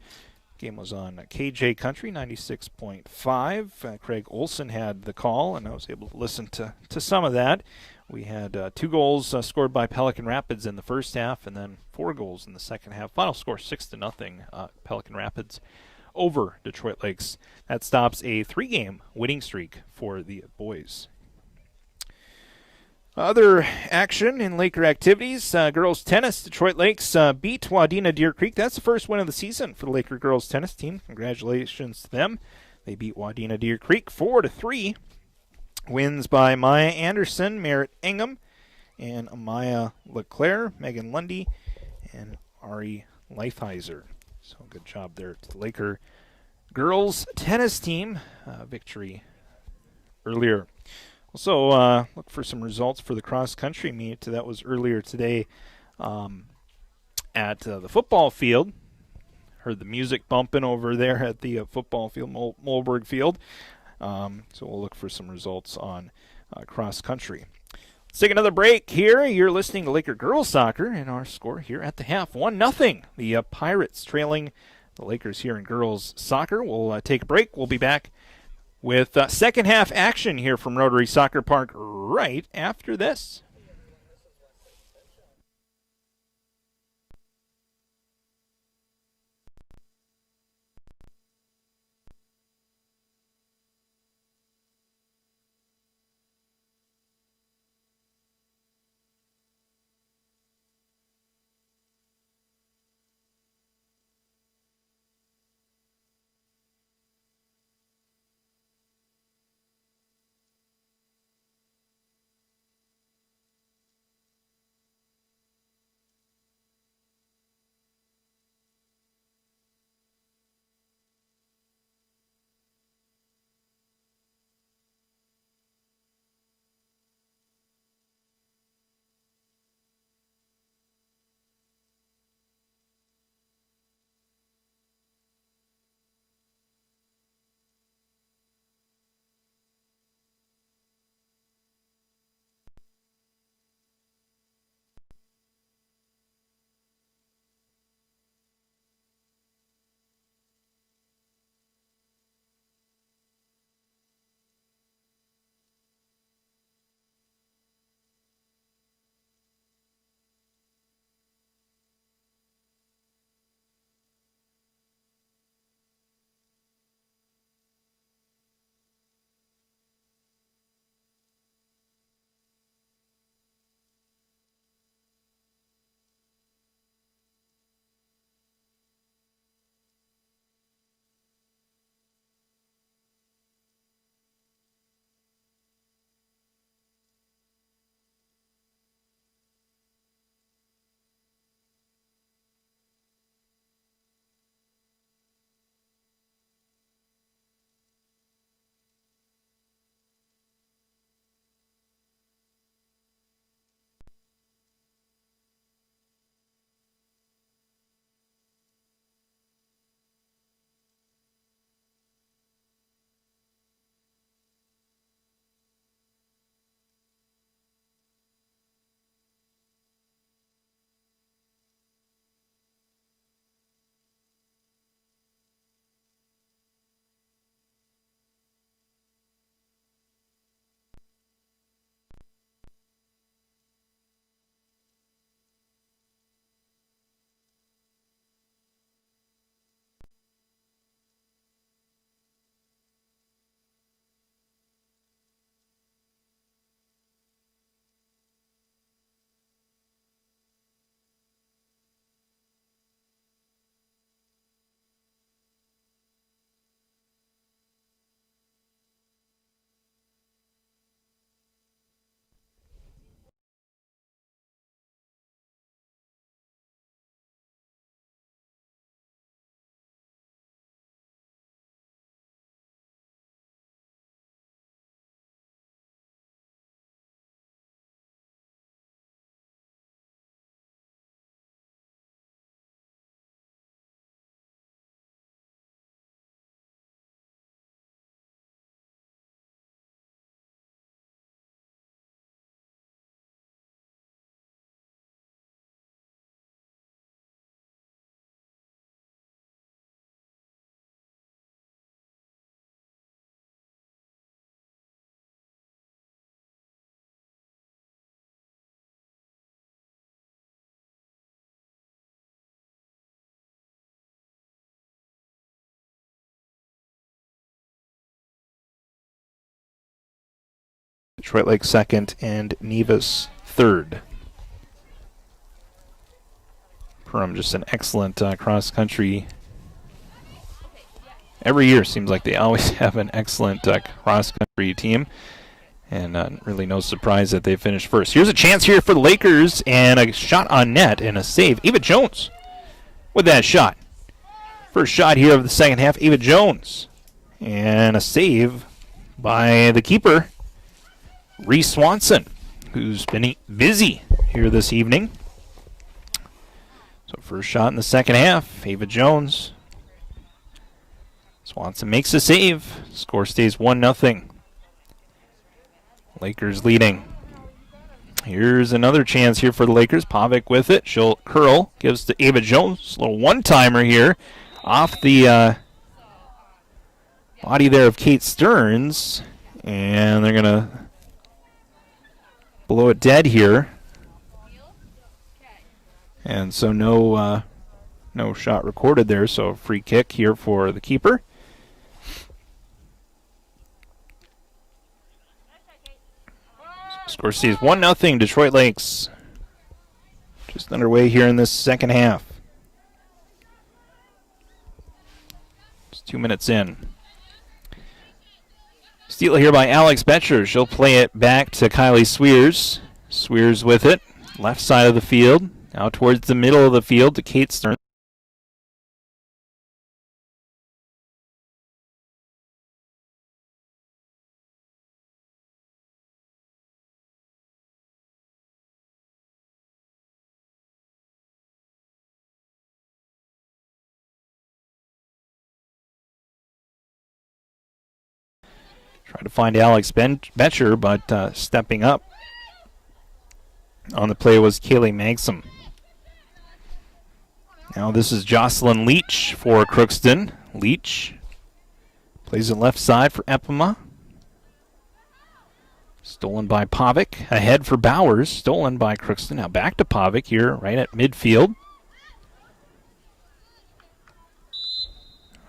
Game was on KJ Country 96.5. Craig Olson had the call, and I was able to listen to some of that. We had 2 goals scored by Pelican Rapids in the first half, and then 4 goals in the second half. Final score 6-0. Pelican Rapids over Detroit Lakes. That stops a 3-game winning streak for the boys. Other action in Laker activities, girls tennis, Detroit Lakes beat Wadena Deer Creek. That's the first win of the season for the Laker girls tennis team. Congratulations to them. They beat Wadena Deer Creek 4-3. Wins by Maya Anderson, Merritt Ingham, and Amaya LeClaire, Megan Lundy, and Ari Leifheiser. So good job there to the Laker girls tennis team. Victory earlier. Also, look for some results for the cross-country meet. That was earlier today at the football field. Heard the music bumping over there at the football field, Mohlberg Field. So we'll look for some results on cross country. Let's take another break here. You're listening to Laker Girls Soccer, and our score here at the half, 1-0. The Pirates trailing the Lakers here in girls soccer. We'll take a break. We'll be back with second half action here from Rotary Soccer Park right after this. Detroit Lake second and Nevis third. Perham just an excellent cross-country. Every year seems like they always have an excellent cross-country team. And really no surprise that they finished first. Here's a chance here for the Lakers, and a shot on net and a save. Ava Jones with that shot. First shot here of the second half, Ava Jones. And a save by the keeper, Reese Swanson, who's been busy here this evening. So first shot in the second half, Ava Jones. Swanson makes a save. Score stays 1-0. Lakers leading. Here's another chance here for the Lakers. Pavic with it. She'll curl. Gives to Ava Jones. A little one-timer here. Off the body there of Kate Stearns. And they're going to blow it dead here. And so no shot recorded there. So free kick here for the keeper. Score stays 1-0 Detroit Lakes. Just underway here in this second half. Just 2 minutes in. Steal here by Alex Betcher. She'll play it back to Kylie Swears. Swears with it. Left side of the field. Now towards the middle of the field to Kate Stearns. Try to find Alex Betcher, but stepping up on the play was Kaylee Magsom. Now this is Jocelyn Leach for Crookston. Leach plays it left side for Epima. Stolen by Pavic. Ahead for Bowers. Stolen by Crookston. Now back to Pavic here right at midfield.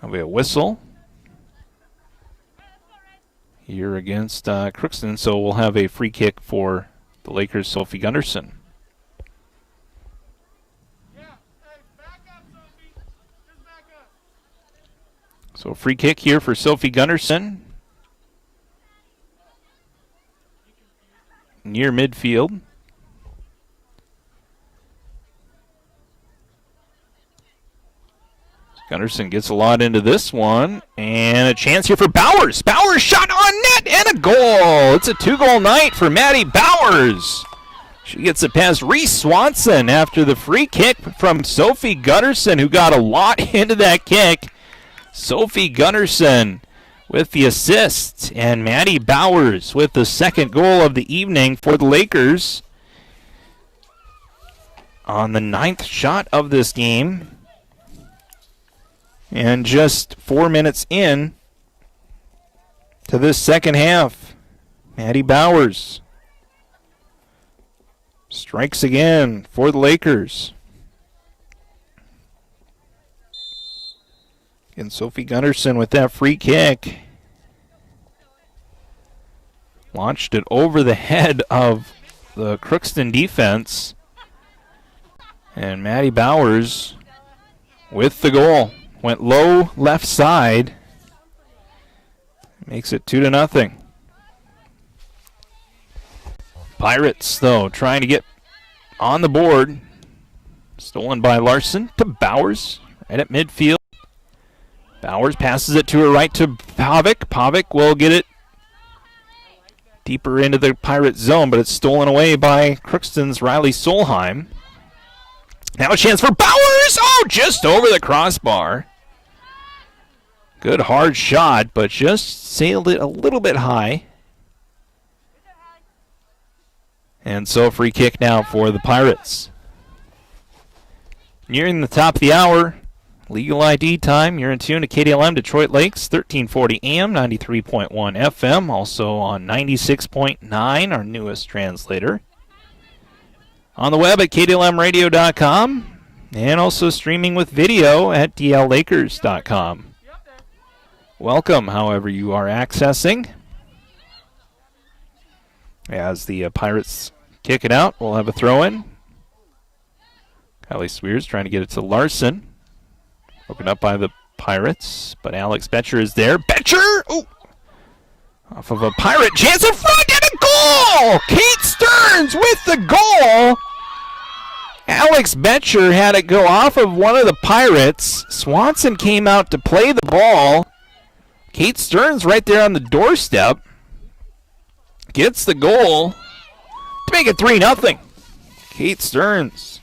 That'll be a whistle here against Crookston, so we'll have a free kick for the Lakers' Sophie Gunderson. So free kick here for Sophie Gunderson. Near midfield. Gunderson gets a lot into this one. And a chance here for Bowers. Bowers shot on net and a goal. It's a 2-goal night for Maddie Bowers. She gets it past Reese Swanson after the free kick from Sophie Gunderson, who got a lot into that kick. Sophie Gunderson with the assist. And Maddie Bowers with the second goal of the evening for the Lakers. On the 9th shot of this game. And just 4 minutes in to this second half, Maddie Bowers strikes again for the Lakers. And Sophie Gunderson with that free kick. Launched it over the head of the Crookston defense. And Maddie Bowers with the goal. Went low left side. Makes it 2-0. Pirates, though, trying to get on the board. Stolen by Larson to Bowers, right at midfield. Bowers passes it to her right to Pavic. Pavic will get it deeper into the Pirate zone, but it's stolen away by Crookston's Riley Solheim. Now a chance for Bowers! Oh, just over the crossbar. Good hard shot, but just sailed it a little bit high. And so free kick now for the Pirates. Nearing the top of the hour, legal ID time. You're in tune to KDLM Detroit Lakes, 1340 AM, 93.1 FM, also on 96.9, our newest translator. On the web at kdlmradio.com, and also streaming with video at dllakers.com. Welcome, however you are accessing. As the Pirates kick it out, we'll have a throw-in. Kylie Swears trying to get it to Larson. Broken up by the Pirates, but Alex Betcher is there. Betcher! Ooh! Off of a Pirate chance in front and a goal! Kate Stearns with the goal! Alex Betcher had it go off of one of the Pirates. Swanson came out to play the ball. Kate Stearns right there on the doorstep. Gets the goal to make it 3-0. Kate Stearns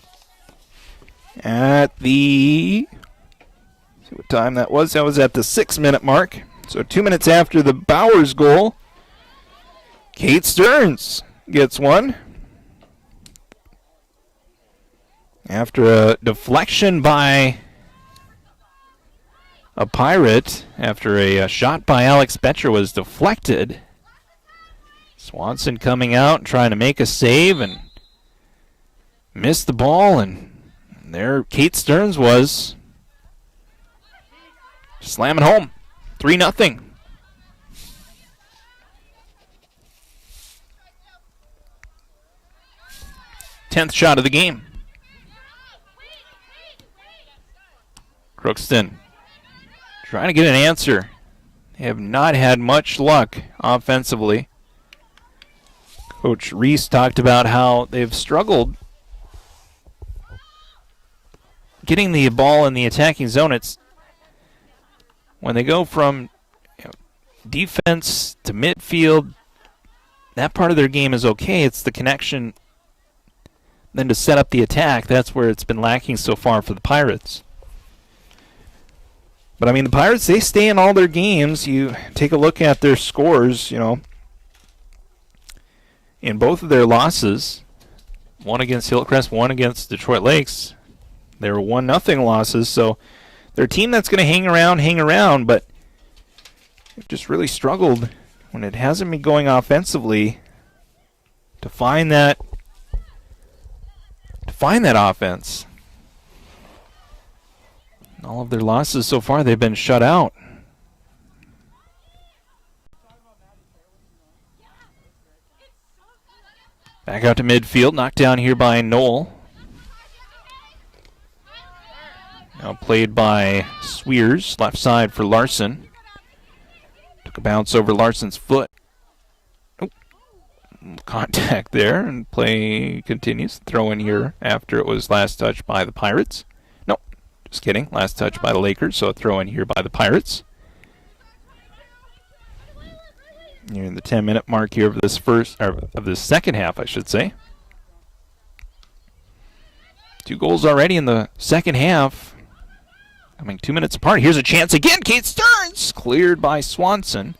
at the... see what time that was. That was at the 6-minute mark. So 2 minutes after the Bowers goal. Kate Stearns gets one. After a deflection by a Pirate, after a shot by Alex Betcher was deflected, Swanson coming out trying to make a save and missed the ball, and there Kate Stearns was slamming home. 3-0. Tenth shot of the game. Crookston trying to get an answer. They have not had much luck offensively. Coach Reese talked about how they've struggled getting the ball in the attacking zone. It's when they go from defense to midfield, that part of their game is okay. It's the connection then to set up the attack. That's where it's been lacking so far for the Pirates. But I mean, the Pirates, they stay in all their games. You take a look at their scores, in both of their losses, one against Hillcrest, one against Detroit Lakes, they were 1-0 losses. So they're a team that's going to hang around, but they've just really struggled when it hasn't been going offensively to find that offense. In all of their losses so far, they've been shut out. Back out to midfield, knocked down here by Knoll. Now played by Sweers, left side for Larson. Took a bounce over Larson's foot. Oh, contact there, and play continues. Throw in here after it was last touched by the Pirates. No, just kidding. Last touch by the Lakers, so a throw in here by the Pirates. You're in the 10-minute mark here of this second half, I should say. 2 goals already in the second half, coming 2 minutes apart. Here's a chance again. Kate Stearns cleared by Swanson.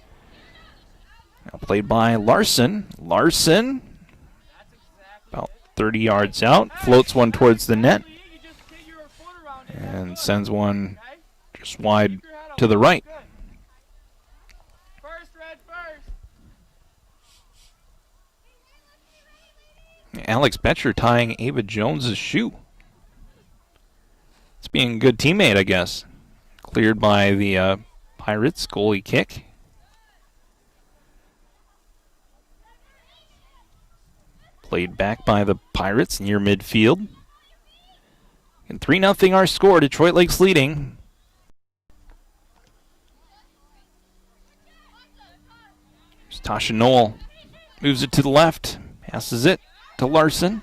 Now played by Larson. Larson, about 30 yards out, floats one towards the net, and sends one just wide to the right. Alex Betcher tying Ava Jones's shoe. It's being a good teammate, I guess. Cleared by the Pirates, goalie kick. Played back by the Pirates near midfield. And 3-0 our score. Detroit Lakes leading. Here's Tasha Knoll. Moves it to the left. Passes it to Larson.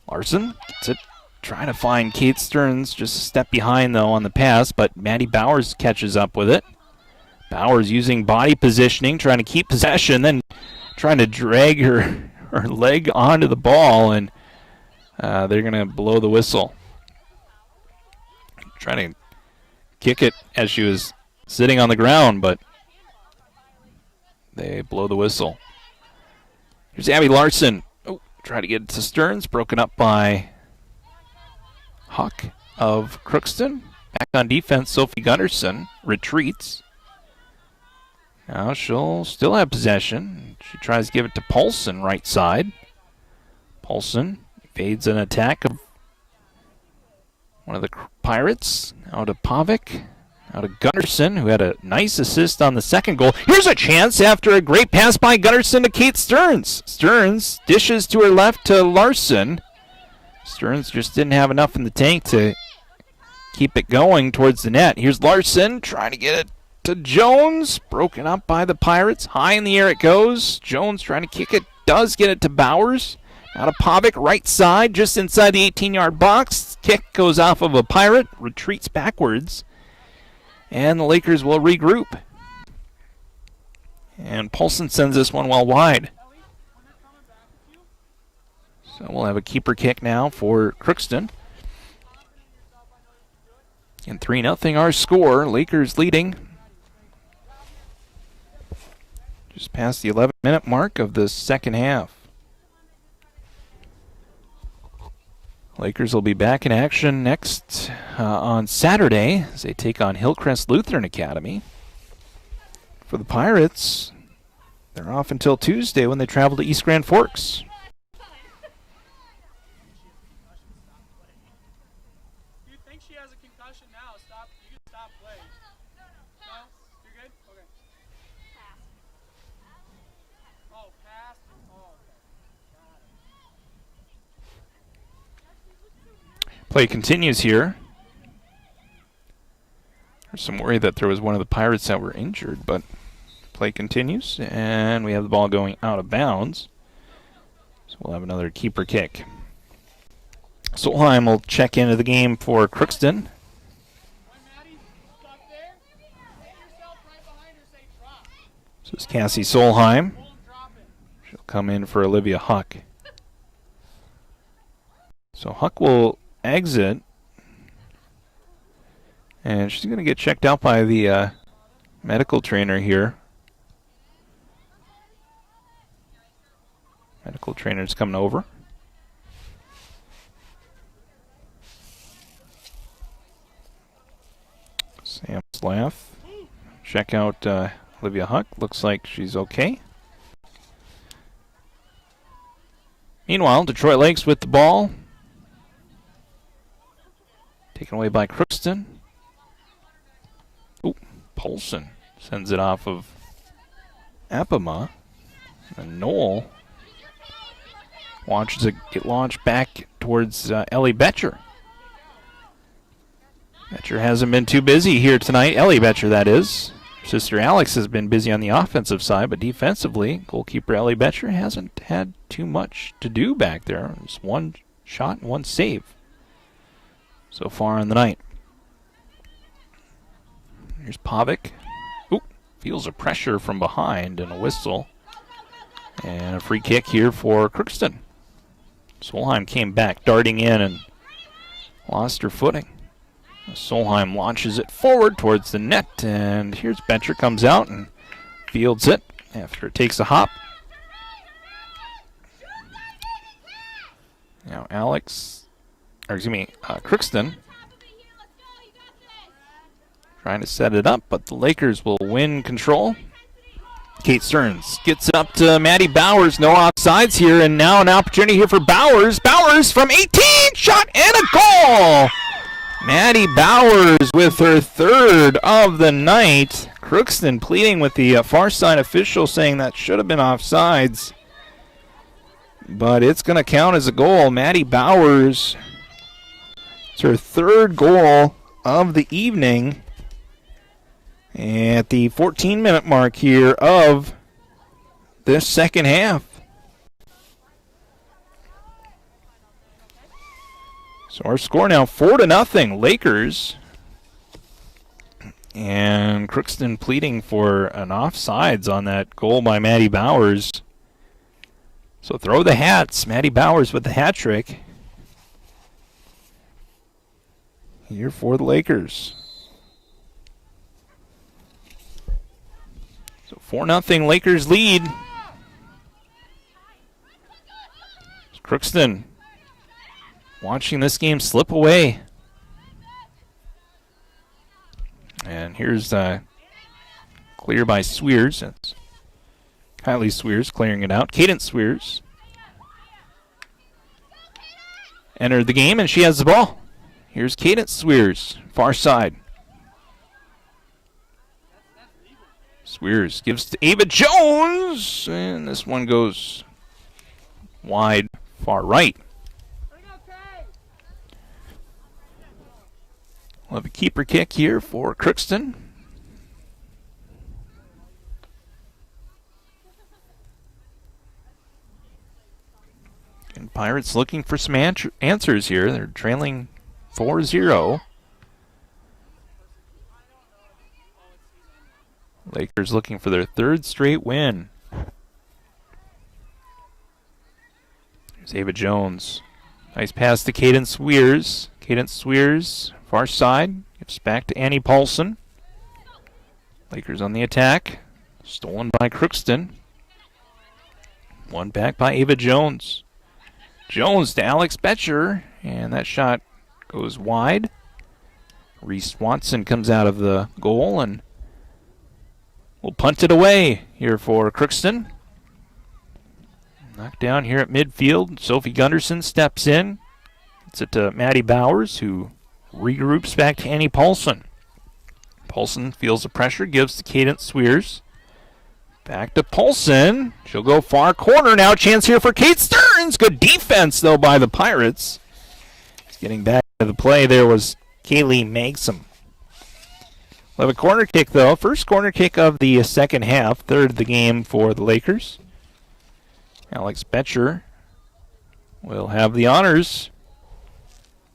Larson gets it. Trying to find Kate Stearns. Just a step behind, though, on the pass. But Maddie Bowers catches up with it. Bowers using body positioning. Trying to keep possession. Then trying to drag her leg onto the ball. And they're going to blow the whistle. Trying to kick it as she was sitting on the ground. But they blow the whistle. Here's Abby Larson. Try to get it to Stearns. Broken up by Huck of Crookston. Back on defense, Sophie Gunnarsson retreats. Now she'll still have possession. She tries to give it to Paulson, right side. Paulson evades an attack of one of the Pirates. Now to Pavic. Now to Gunnarsson, who had a nice assist on the second goal. Here's a chance after a great pass by Gunnarsson to Kate Stearns. Stearns dishes to her left to Larson. Stearns just didn't have enough in the tank to keep it going towards the net. Here's Larson trying to get it to Jones. Broken up by the Pirates. High in the air it goes. Jones trying to kick it. Does get it to Bowers. Now to Pavic, right side, just inside the 18-yard box. Kick goes off of a Pirate. Retreats backwards. And the Lakers will regroup. And Paulson sends this one well wide. So we'll have a keeper kick now for Crookston. And 3-0 our score. Lakers leading. Just past the 11-minute mark of the second half. Lakers will be back in action next on Saturday as they take on Hillcrest Lutheran Academy. For the Pirates, they're off until Tuesday when they travel to East Grand Forks. You think she has a concussion now? Stop. You can stop playing. No? You're good? Okay. Oh, pass? Oh, okay. Play continues here. There's some worry that there was one of the Pirates that were injured, but play continues, and we have the ball going out of bounds. So we'll have another keeper kick. Solheim will check into the game for Crookston. So it's Cassie Solheim. She'll come in for Olivia Huck. So Huck will exit, and she's going to get checked out by the medical trainer here. Medical trainer's coming over. Sam Slaff. Check out Olivia Huck. Looks like she's okay. Meanwhile, Detroit Lakes with the ball. Taken away by Crookston. Ooh, Polson sends it off of Apama. And Knoll watches it get launched back towards Ellie Betcher. Betcher hasn't been too busy here tonight. Ellie Betcher, that is. Sister Alex has been busy on the offensive side, but defensively, goalkeeper Ellie Betcher hasn't had too much to do back there. It's one shot and one save so far in the night. Here's Pavic. Ooh, feels a pressure from behind and a whistle. And a free kick here for Crookston. Solheim came back, darting in and lost her footing. Solheim launches it forward towards the net, and here's Betcher comes out and fields it after it takes a hop. Now Crookston trying to set it up, but the Lakers will win control. Kate Stearns gets it up to Maddie Bowers. No offsides here, and now an opportunity here for Bowers. Bowers from 18, shot and a goal! Maddie Bowers with her third of the night. Crookston pleading with the far side official, saying that should have been offsides. But it's going to count as a goal. Maddie Bowers, it's her third goal of the evening. At the 14-minute mark here of this second half. So our score now 4-0, Lakers. And Crookston pleading for an offsides on that goal by Maddie Bowers. So throw the hats. Maddie Bowers with the hat trick here for the Lakers. So 4-0 Lakers lead. Crookston watching this game slip away. And here's clear by Swears. That's Kylie Swears clearing it out. Cadence Swears entered the game, and she has the ball. Here's Cadence Swears, far side. Swears gives to Ava Jones, and this one goes wide, far right. We'll have a keeper kick here for Crookston. And Pirates looking for some answers here. They're trailing 4-0. Lakers looking for their third straight win. There's Ava Jones. Nice pass to Cadence Swears. Cadence Swears, far side. Gives back to Annie Paulson. Lakers on the attack. Stolen by Crookston. One back by Ava Jones. Jones to Alex Betcher, and that shot goes wide. Reese Swanson comes out of the goal and will punt it away here for Crookston. Knocked down here at midfield. Sophie Gunderson steps in. It's to Maddie Bowers, who regroups back to Annie Paulson. Paulson feels the pressure, gives to Cadence Swears. Back to Paulson. She'll go far corner now. Chance here for Kate Stearns. Good defense, though, by the Pirates. Getting back to the play there was Kaylee Magsom. We'll have a corner kick, though. First corner kick of the second half. Third of the game for the Lakers. Alex Betcher will have the honors.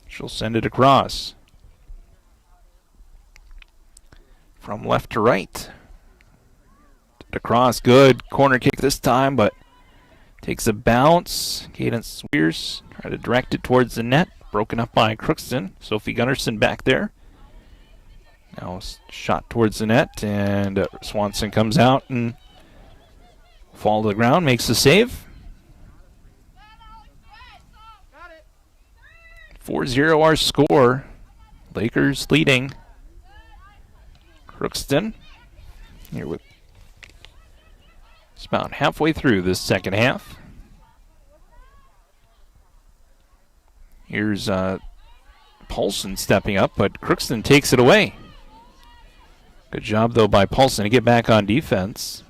She'll send it across. From left to right. Across, good corner kick this time, but takes a bounce. Cadence Swears try to direct it towards the net. Broken up by Crookston. Sophie Gunnarsson back there. Now shot towards the net, and Swanson comes out and fall to the ground, makes the save. 4-0 our score. Lakers leading. Crookston here with it's about halfway through this second half. Here's Paulson stepping up, but Crookston takes it away. Good job, though, by Paulson to get back on defense.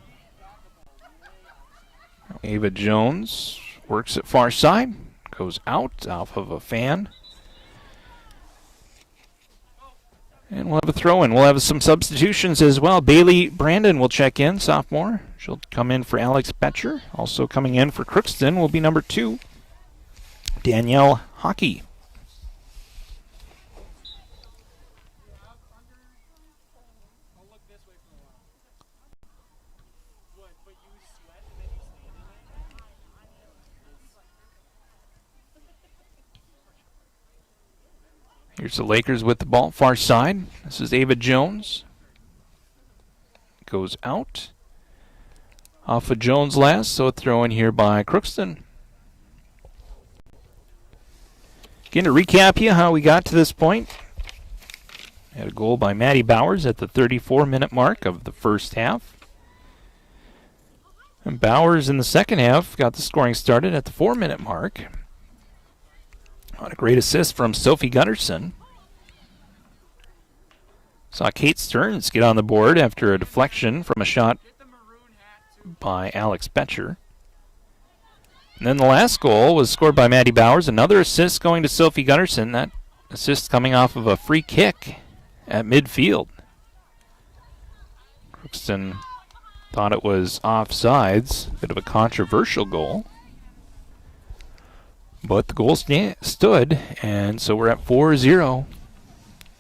Ava Jones works at far side, goes out off of a fan. And we'll have a throw-in. We'll have some substitutions as well. Bailey Brandon will check in, sophomore. She'll come in for Alex Betcher. Also coming in for Crookston will be number 2, Danielle Hockey. Here's the Lakers with the ball, far side. This is Ava Jones. Goes out. Off of Jones last, so a throw in here by Crookston. Again, to recap you how we got to this point. Had a goal by Maddie Bowers at the 34-minute mark of the first half. And Bowers in the second half got the scoring started at the 4-minute mark. On a great assist from Sophie Gunnarsson. Saw Kate Stearns get on the board after a deflection from a shot by Alex Betcher. And then the last goal was scored by Maddie Bowers. Another assist going to Sophie Gunnarsson. That assist coming off of a free kick at midfield. Crookston thought it was offsides. Bit of a controversial goal. But the goal stood, and so we're at 4-0.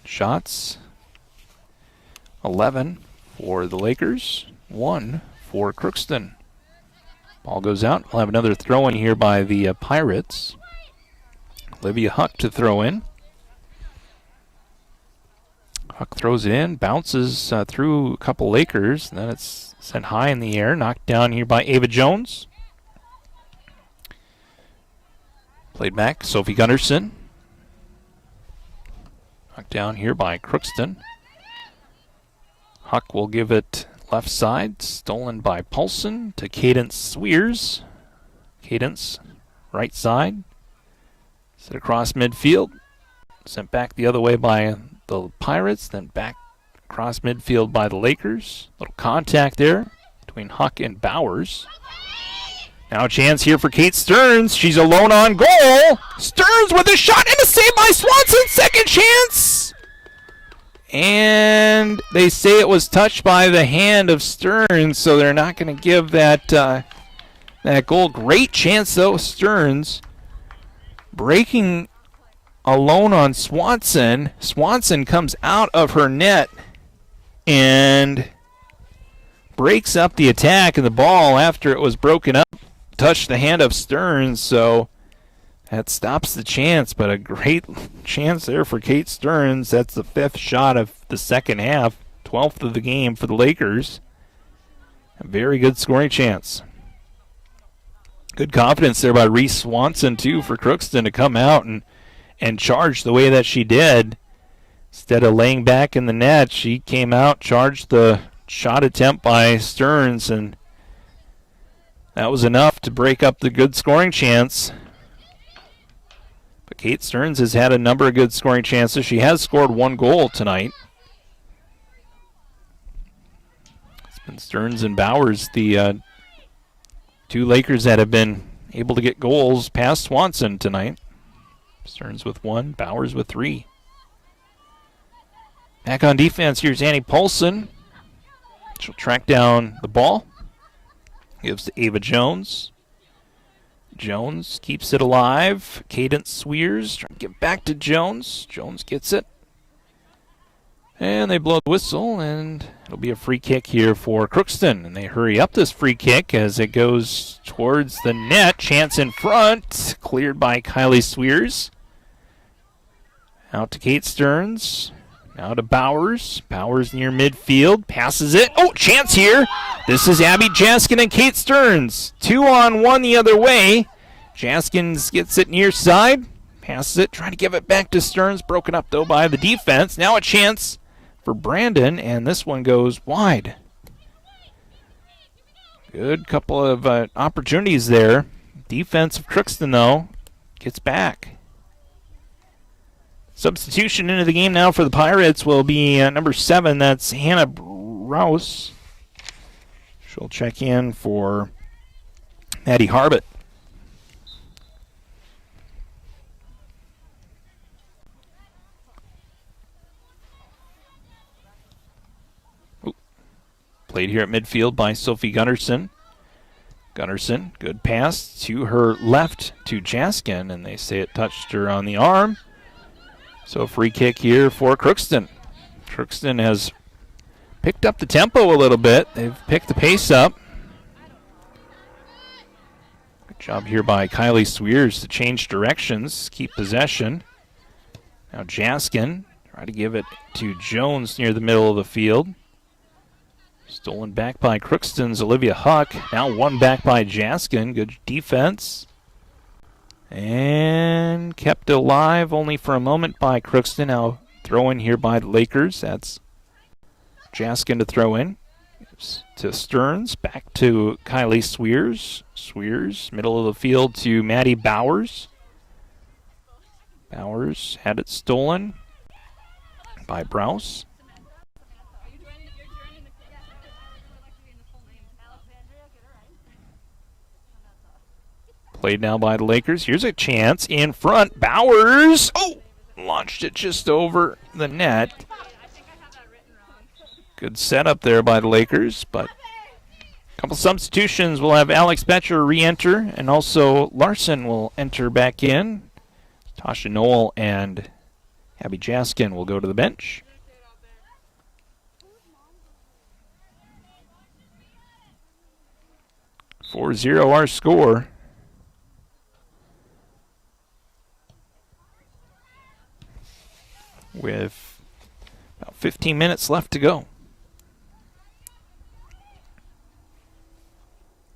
Shots, 11 for the Lakers, 1 for Crookston. Ball goes out. We'll have another throw in here by the Pirates. Olivia Huck to throw in. Huck throws it in, bounces through a couple Lakers, and then it's sent high in the air, knocked down here by Ava Jones. Played back, Sophie Gunnarsson. Knocked down here by Crookston. Huck will give it left side, stolen by Paulson to Cadence Swears. Cadence, right side. Set across midfield. Sent back the other way by the Pirates, then back across midfield by the Lakers. Little contact there between Huck and Bowers. Now a chance here for Kate Stearns. She's alone on goal. Stearns with a shot and a save by Swanson. Second chance. And they say it was touched by the hand of Stearns, so they're not going to give that goal. Great chance, though. Stearns breaking alone on Swanson. Swanson comes out of her net and breaks up the attack, and the ball, after it was broken up, touched the hand of Stearns, so that stops the chance, but a great chance there for Kate Stearns. That's the 5th shot of the second half, 12th of the game for the Lakers. A very good scoring chance. Good confidence there by Reese Swanson, too, for Crookston to come out and charge the way that she did. Instead of laying back in the net, she came out, charged the shot attempt by Stearns, and that was enough to break up the good scoring chance. But Kate Stearns has had a number of good scoring chances. She has scored 1 goal tonight. It's been Stearns and Bowers, the 2 Lakers that have been able to get goals past Swanson tonight. Stearns with 1, Bowers with 3. Back on defense, here's Annie Paulson. She'll track down the ball. Gives to Ava Jones. Jones keeps it alive. Cadence Sweers trying to get back to Jones. Jones gets it. And they blow the whistle, and it'll be a free kick here for Crookston. And they hurry up this free kick as it goes towards the net. Chance in front. Cleared by Kylie Sweers. Out to Kate Stearns. Now to Bowers. Bowers near midfield. Passes it. Oh, chance here. This is Abby Jaskin and Kate Stearns. 2-on-1 the other way. Jaskins gets it near side. Passes it. Trying to give it back to Stearns. Broken up, though, by the defense. Now a chance for Brandon, and this one goes wide. Good couple of opportunities there. Defense of Crookston, though, gets back. Substitution into the game now for the Pirates will be number 7. That's Hannah Rouse. She'll check in for Maddie Harbit. Played here at midfield by Sophie Gunnarsson. Gunnarsson, good pass to her left to Jaskin, and they say it touched her on the arm. So free kick here for Crookston. Crookston has picked up the tempo a little bit. They've picked the pace up. Good job here by Kylie Sweers to change directions, keep possession. Now Jaskin, try to give it to Jones near the middle of the field. Stolen back by Crookston's Olivia Huck. Now won back by Jaskin. Good defense. And kept alive only for a moment by Crookston. Now throw in here by the Lakers. That's Jaskin to throw in. Gives to Stearns. Back to Kylie Sweers. Sweers, middle of the field to Maddie Bowers. Bowers had it stolen by Browse. Played now by the Lakers. Here's a chance in front. Bowers! Oh! Launched it just over the net. Good setup there by the Lakers, but a couple substitutions. We'll have Alex Betcher re-enter, and also Larson will enter back in. Tasha Knoll and Abby Jaskin will go to the bench. .40 our score. With about 15 minutes left to go.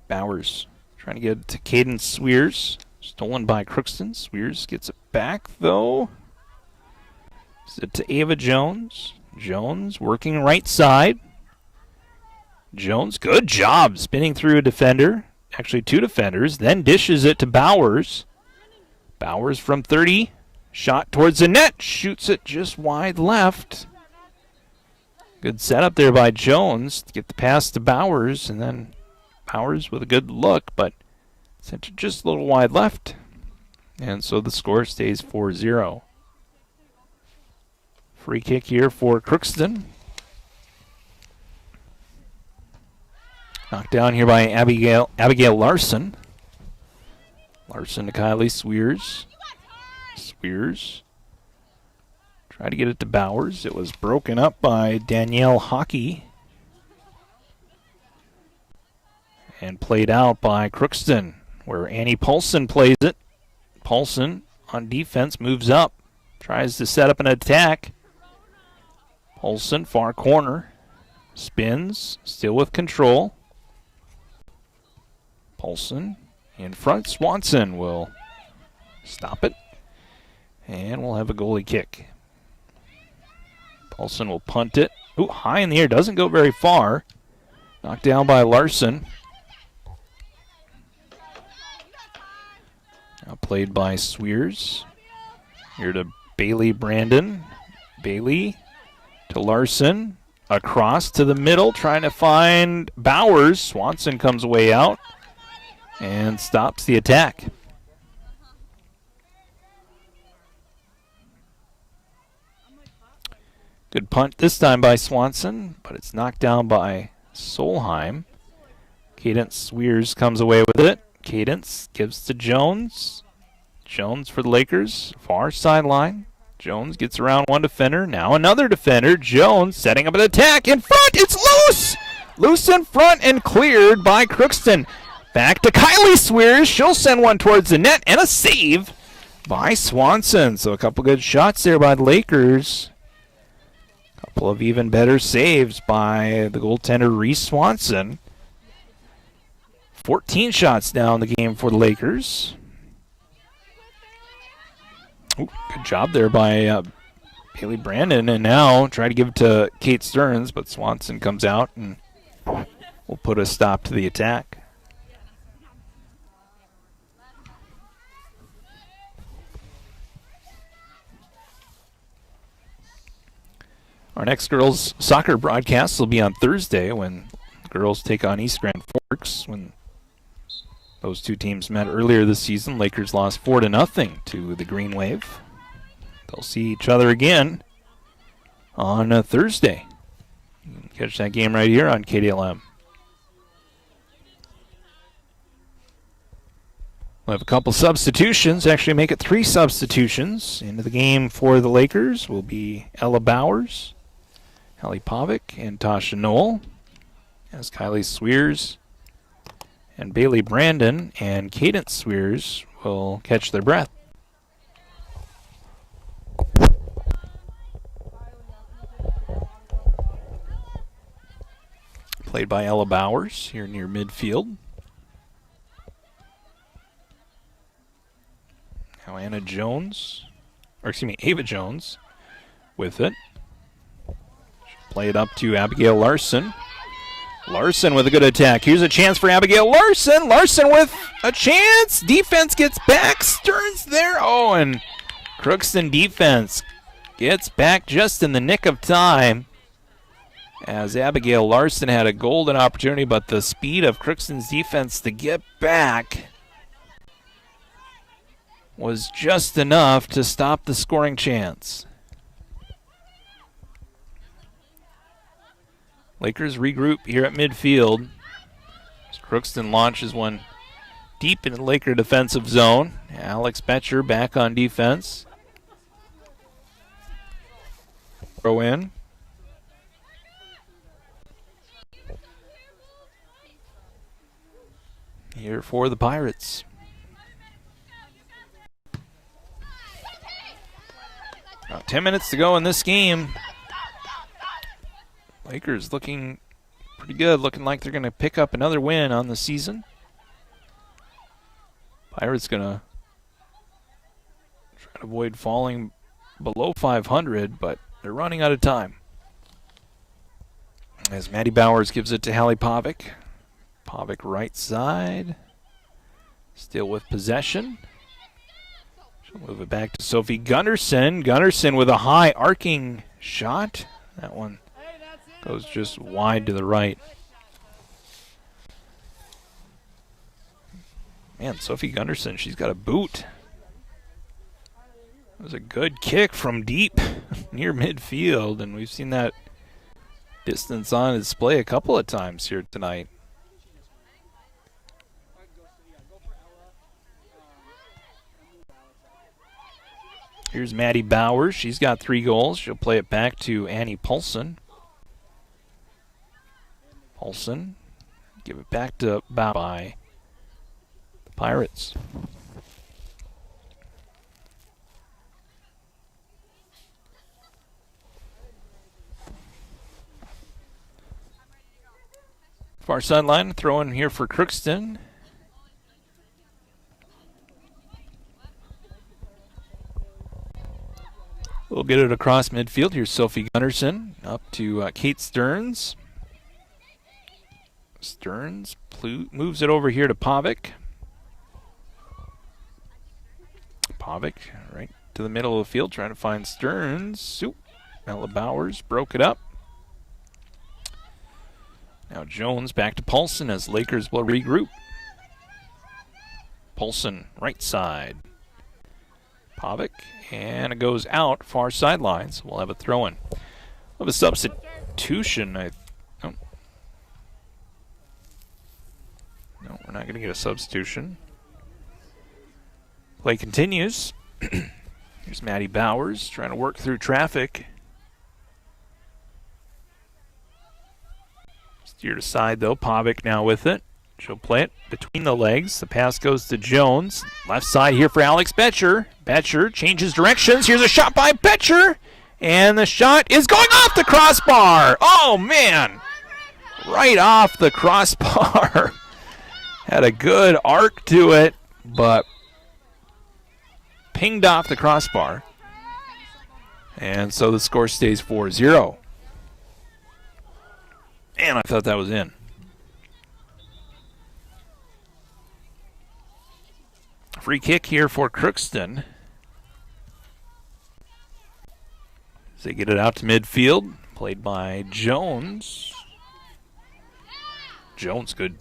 Bowers trying to get it to Cadence Sweers. Stolen by Crookston. Sweers gets it back, though. Gives it to Ava Jones. Jones working right side. Jones, good job spinning through a defender. Actually, 2 defenders. Then dishes it to Bowers. Bowers from 30. Shot towards the net. Shoots it just wide left. Good setup there by Jones to get the pass to Bowers. And then Bowers with a good look, but sent it just a little wide left. And so the score stays 4-0. Free kick here for Crookston. Knocked down here by Abigail Larson. Larson to Kylie Sweers. Sweers tried to get it to Bowers. It was broken up by Danielle Hockey and played out by Crookston, where Annie Paulson plays it. Paulson on defense moves up, tries to set up an attack. Paulson, far corner, spins, still with control. Paulson in front. Swanson will stop it. And we'll have a goalie kick. Paulson will punt it. Ooh, high in the air. Doesn't go very far. Knocked down by Larson. Now played by Swears. Here to Bailey Brandon. Bailey to Larson. Across to the middle, trying to find Bowers. Swanson comes away out and stops the attack. Good punt this time by Swanson, but it's knocked down by Solheim. Cadence Swears comes away with it. Cadence gives to Jones. Jones for the Lakers, far sideline. Jones gets around one defender. Now another defender. Jones setting up an attack in front. It's loose! Loose in front and cleared by Crookston. Back to Kylie Swears. She'll send one towards the net and a save by Swanson. So a couple good shots there by the Lakers. Couple of even better saves by the goaltender Reese Swanson. 14 shots now in the game for the Lakers. Ooh, good job there by Bailey Brandon. And now try to give it to Kate Stearns, but Swanson comes out and will put a stop to the attack. Our next girls soccer broadcast will be on Thursday when girls take on East Grand Forks. When those two teams met earlier this season, Lakers lost 4-0 to the Green Wave. They'll see each other again on Thursday. You can catch that game right here on KDLM. We'll have a couple substitutions. Actually make it 3 substitutions. Into the game for the Lakers will be Ella Bowers, Hallie Pavic, and Tasha Knoll. As Kylie Swears and Bailey Brandon and Cadence Swears will catch their breath. Played by Ella Bowers here near midfield. Now Ava Jones with it. Play it up to Abigail Larson. Larson with a good attack. Here's a chance for Abigail Larson. Larson with a chance. Defense gets back. Stearns there. Oh, and Crookston defense gets back just in the nick of time, as Abigail Larson had a golden opportunity, but the speed of Crookston's defense to get back was just enough to stop the scoring chance. Lakers regroup here at midfield. As Crookston launches one deep in the Laker defensive zone. Alex Betcher back on defense. Throw in. Here for the Pirates. About 10 minutes to go in this game. Lakers looking pretty good, looking like they're going to pick up another win on the season. Pirates going to try to avoid falling below 500, but they're running out of time. As Maddie Bowers gives it to Hallie Pavic. Pavic right side. Still with possession. She'll move it back to Sophie Gunderson. Gunderson with a high arcing shot. That one goes just wide to the right. Man, Sophie Gunderson, she's got a boot. It was a good kick from deep near midfield, and we've seen that distance on display a couple of times here tonight. Here's Maddie Bowers. She's got 3 goals. She'll play it back to Annie Paulson. Paulson, give it back to by the Pirates. Far sideline, throw in here for Crookston. We'll get it across midfield. Here's Sophie Gunnarsson up to Kate Stearns. Stearns moves it over here to Pavic. Pavic right to the middle of the field trying to find Stearns. Ella Bowers broke it up. Now Jones back to Paulson as Lakers will regroup. Paulson right side. Pavic, and it goes out far sidelines. We'll have a throw-in. We'll have a substitution. No, we're not going to get a substitution. Play continues. Here's Maddie Bowers trying to work through traffic. Steered aside though. Pavic now with it. She'll play it between the legs. The pass goes to Jones. Left side here for Alex Betcher. Betcher changes directions. Here's a shot by Betcher. And the shot is going off the crossbar. Oh, man. Right off the crossbar. Had a good arc to it, but pinged off the crossbar. And so the score stays 4-0. And I thought that was in. Free kick here for Crookston. As they get it out to midfield. Played by Jones. Jones, good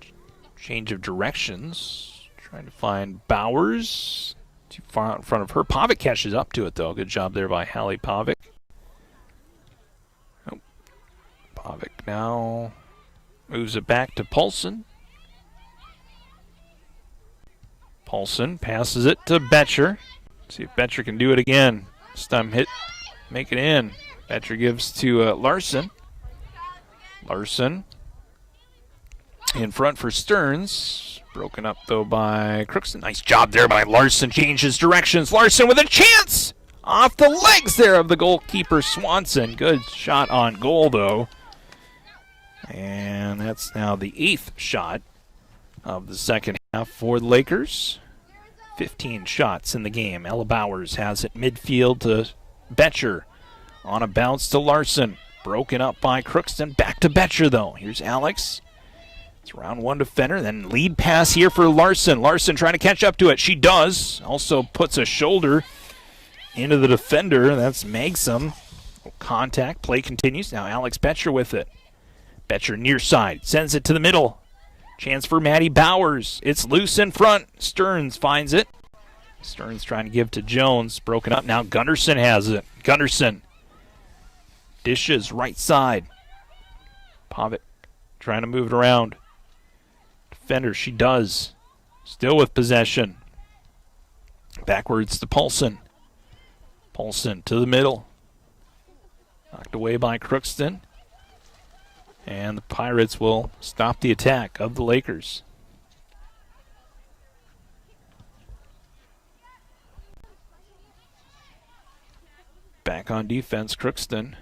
change of directions. Trying to find Bowers. Too far out in front of her. Pavic catches up to it, though. Good job there by Hallie Pavic. Oh. Pavic now moves it back to Paulson. Paulson passes it to Betcher. See if Betcher can do it again. This time make it in. Betcher gives to Larson. Larson in front for Stearns. Broken up though by Crookston. Nice job there by Larson. Changes directions. Larson with a chance! Off the legs there of the goalkeeper Swanson. Good shot on goal though. And that's now the 8th shot of the second half for the Lakers. 15 shots in the game. Ella Bowers has it midfield to Betcher. On a bounce to Larson. Broken up by Crookston. Back to Betcher though. Here's Alex. It's round one defender. Then lead pass here for Larson. Larson trying to catch up to it. She does. Also puts a shoulder into the defender. That's Magsum. Contact. Play continues. Now Alex Betcher with it. Betcher near side. Sends it to the middle. Chance for Maddie Bowers. It's loose in front. Stearns finds it. Stearns trying to give to Jones. Broken up. Now Gunnarsson has it. Gunnarsson. Dishes right side. Pavic trying to move it around. Defender, she does. Still with possession. Backwards to Paulson. Paulson to the middle. Knocked away by Crookston. And the Pirates will stop the attack of the Lakers. Back on defense, Crookston.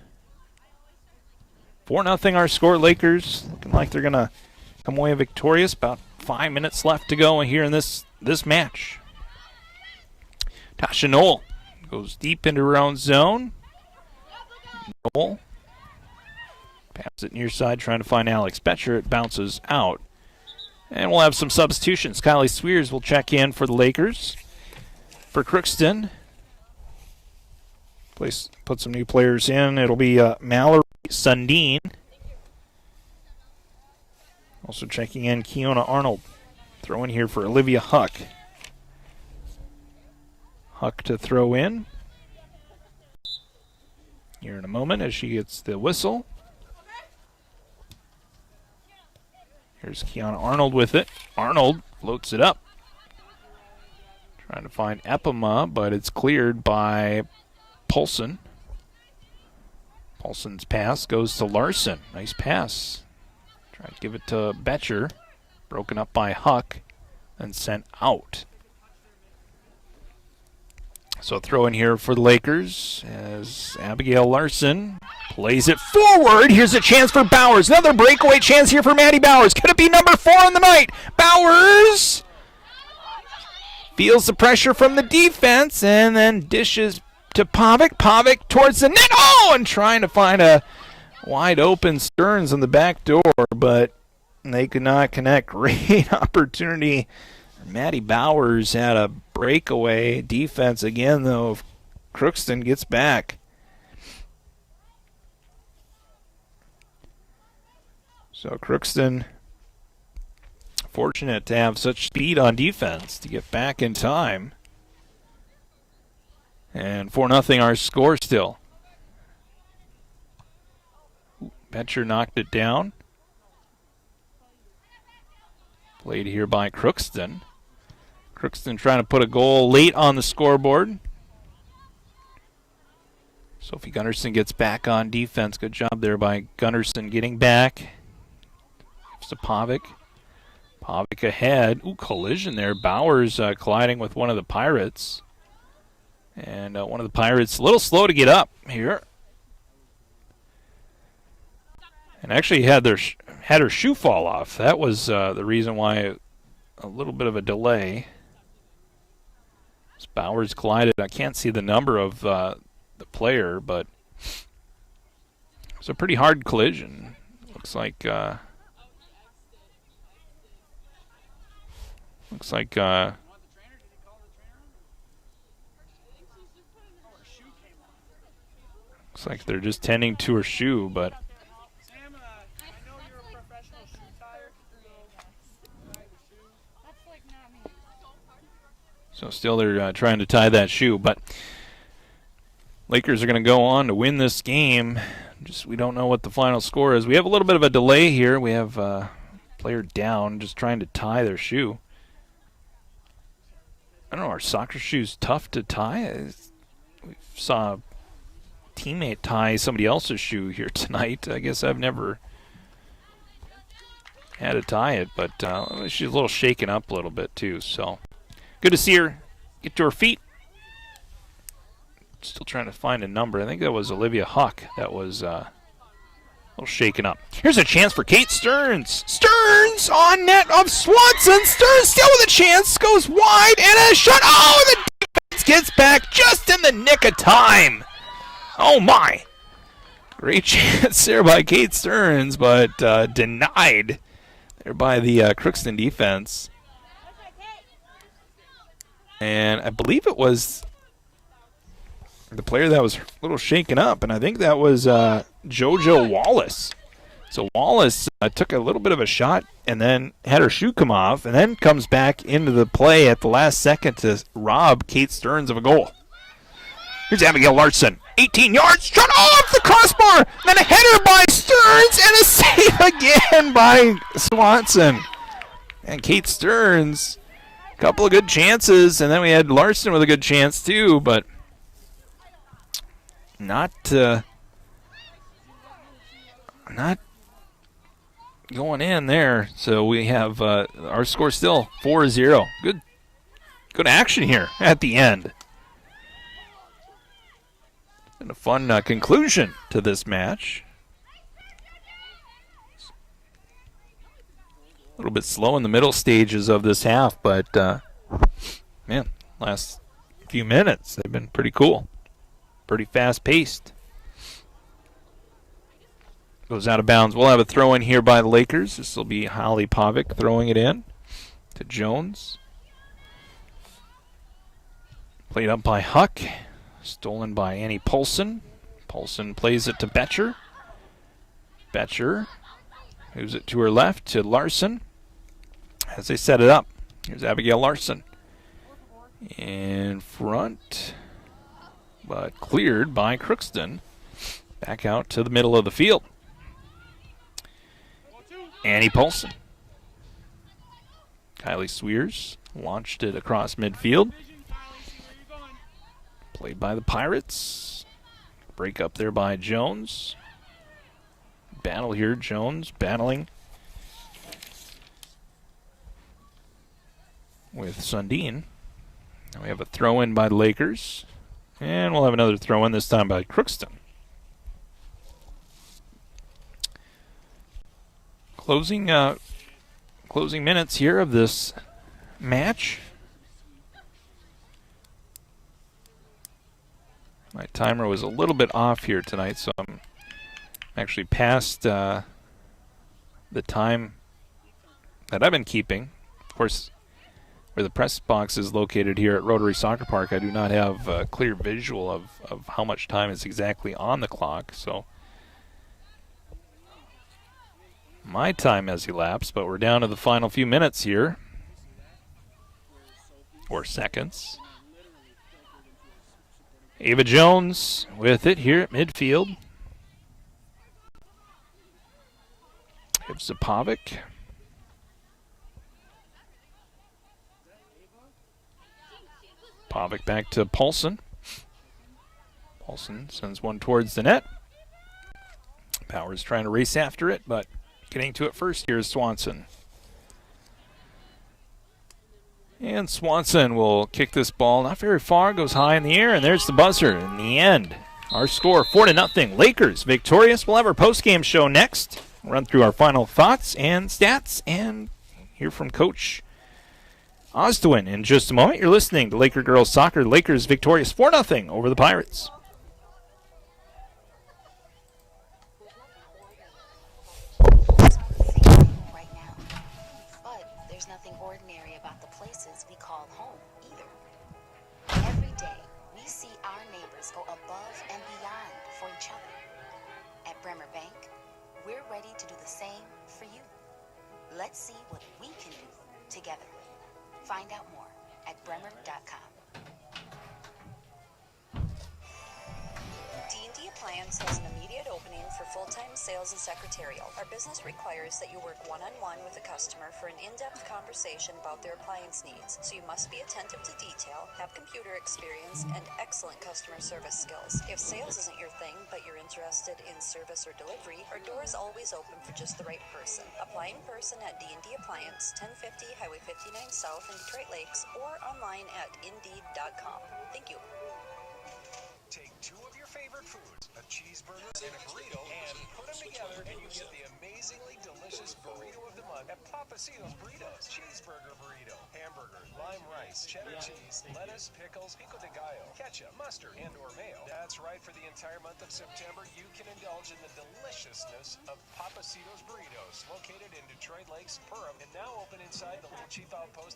4-0 our score. Lakers looking like they're going to come away victorious. About 5 minutes left to go here in this match. Tasha Knoll goes deep into her own zone. Knoll. Pass it near side, trying to find Alex Betcher. It bounces out. And we'll have some substitutions. Kylie Swears will check in for the Lakers. For Crookston, put some new players in. It'll be Mallory Sundin. Also checking in Keona Arnold. Throw in here for Olivia Huck. Huck to throw in. Here in a moment as she gets the whistle. Here's Keona Arnold with it. Arnold floats it up. Trying to find Epima, but it's cleared by Paulson. Paulson's pass goes to Larson. Nice pass. Try to give it to Betcher. Broken up by Huck and sent out. So throw in here for the Lakers as Abigail Larson plays it forward. Here's a chance for Bowers. Another breakaway chance here for Maddie Bowers. Could it be number 4 on the night? Bowers feels the pressure from the defense and then dishes to Pavic. Pavic towards the net. Oh, and trying to find a wide open Stearns on the back door, but they could not connect. Great opportunity. Matty Bowers had a breakaway defense again, though. Crookston gets back. So Crookston fortunate to have such speed on defense to get back in time. And 4-0 our score still. Betcher knocked it down. Played here by Crookston. Crookston trying to put a goal late on the scoreboard. Sophie Gunnarsson gets back on defense. Good job there by Gunnarsson getting back. To Pavic. Pavic ahead. Ooh, collision there. Bowers colliding with one of the Pirates. And one of the Pirates a little slow to get up here. And actually had her shoe fall off. That was the reason why a little bit of a delay. As Bowers collided. I can't see the number of the player, but it's a pretty hard collision. Looks like looks like they're just tending to her shoe, but Sam, I know you're a professional shoe tire. so still they're trying to tie that shoe. But Lakers are going to go on to win this game. Just we don't know what the final score is. We have a little bit of a delay here. We have a player down, just trying to tie their shoe. I don't know, are soccer shoes tough to tie? We saw a teammate tie somebody else's shoe here tonight. I guess I've never had to tie it, but she's a little shaken up a little bit too. So good to see her get to her feet. Still trying to find a number. I think that was Olivia Huck that was a little shaken up. Here's a chance for Kate Stearns. Stearns on net of Swanson. Stearns still with a chance. Goes wide and a shot. Oh, the defense gets back just in the nick of time. Oh, my. Great chance there by Kate Stearns, but denied there by the Crookston defense. And I believe it was the player that was a little shaken up, and I think that was JoJo Wallace. So Wallace took a little bit of a shot and then had her shoe come off and then comes back into the play at the last second to rob Kate Stearns of a goal. Here's Abigail Larson. 18 yards, shot off the crossbar, then a header by Stearns and a save again by Swanson. And Kate Stearns, a couple of good chances, and then we had Larson with a good chance too, but not going in there. So we have our score still 4-0. Good action here at the end. And a fun conclusion to this match. A little bit slow in the middle stages of this half, but man, last few minutes they've been pretty cool. Pretty fast-paced. Goes out of bounds. We'll have a throw-in here by the Lakers. This will be Holly Pavic throwing it in to Jones. Played up by Huck. Stolen by Annie Polson. Polson plays it to Betcher. Betcher moves it to her left to Larson as they set it up. Here's Abigail Larson. In front, but cleared by Crookston. Back out to the middle of the field. Annie Polson. Kylie Swears launched it across midfield. Played by the Pirates. Break up there by Jones. Battle here, Jones battling with Sundin. Now we have a throw-in by the Lakers. And we'll have another throw-in, this time by Crookston. Closing minutes here of this match. My timer was a little bit off here tonight, so I'm actually past the time that I've been keeping. Of course, where the press box is located here at Rotary Soccer Park, I do not have a clear visual of how much time is exactly on the clock. So my time has elapsed, but we're down to the final few minutes here. Or seconds. Ava Jones with it here at midfield. Zapovic. Pavic back to Paulson. Paulson sends one towards the net. Powers trying to race after it, but getting to it first here is Swanson. And Swanson will kick this ball not very far, goes high in the air, and there's the buzzer in the end. Our score 4-0. Lakers victorious. We'll have our post-game show next. We'll run through our final thoughts and stats and hear from Coach Ostwin in just a moment. You're listening to Laker Girls Soccer. Lakers victorious 4-0 over the Pirates. Right now. But there's nothing ordinary about the places we call home either. Every day, we see our neighbors go above and beyond for each other. At Bremer Bank, we're ready to do the same for you. Let's see what we can do together. Find out more at bremer.com. D&D Appliance has an immediate opening for full-time sales and secretarial. Our business requires that you work one-on-one with a customer for an in-depth conversation about their appliance needs, so you must be attentive to detail, have computer experience, and excellent customer service skills. If sales isn't your thing, but you're interested in service or delivery, our door is always open for just the right person. Apply in person at D&D Appliance, 1050 Highway 59 South in Detroit Lakes, or online at indeed.com. Thank you. Take two of your favorite foods, a cheeseburger and a burrito, and put them together and you get the amazingly delicious burrito of the month at Papacitos Burritos. Cheeseburger burrito, hamburger, lime rice, cheddar cheese, lettuce, pickles, pico de gallo, ketchup, mustard, and or mayo. That's right, for the entire month of September, you can indulge in the deliciousness of Papacitos Burritos, located in Detroit Lakes, Perham, and now open inside the Little Chief Outpost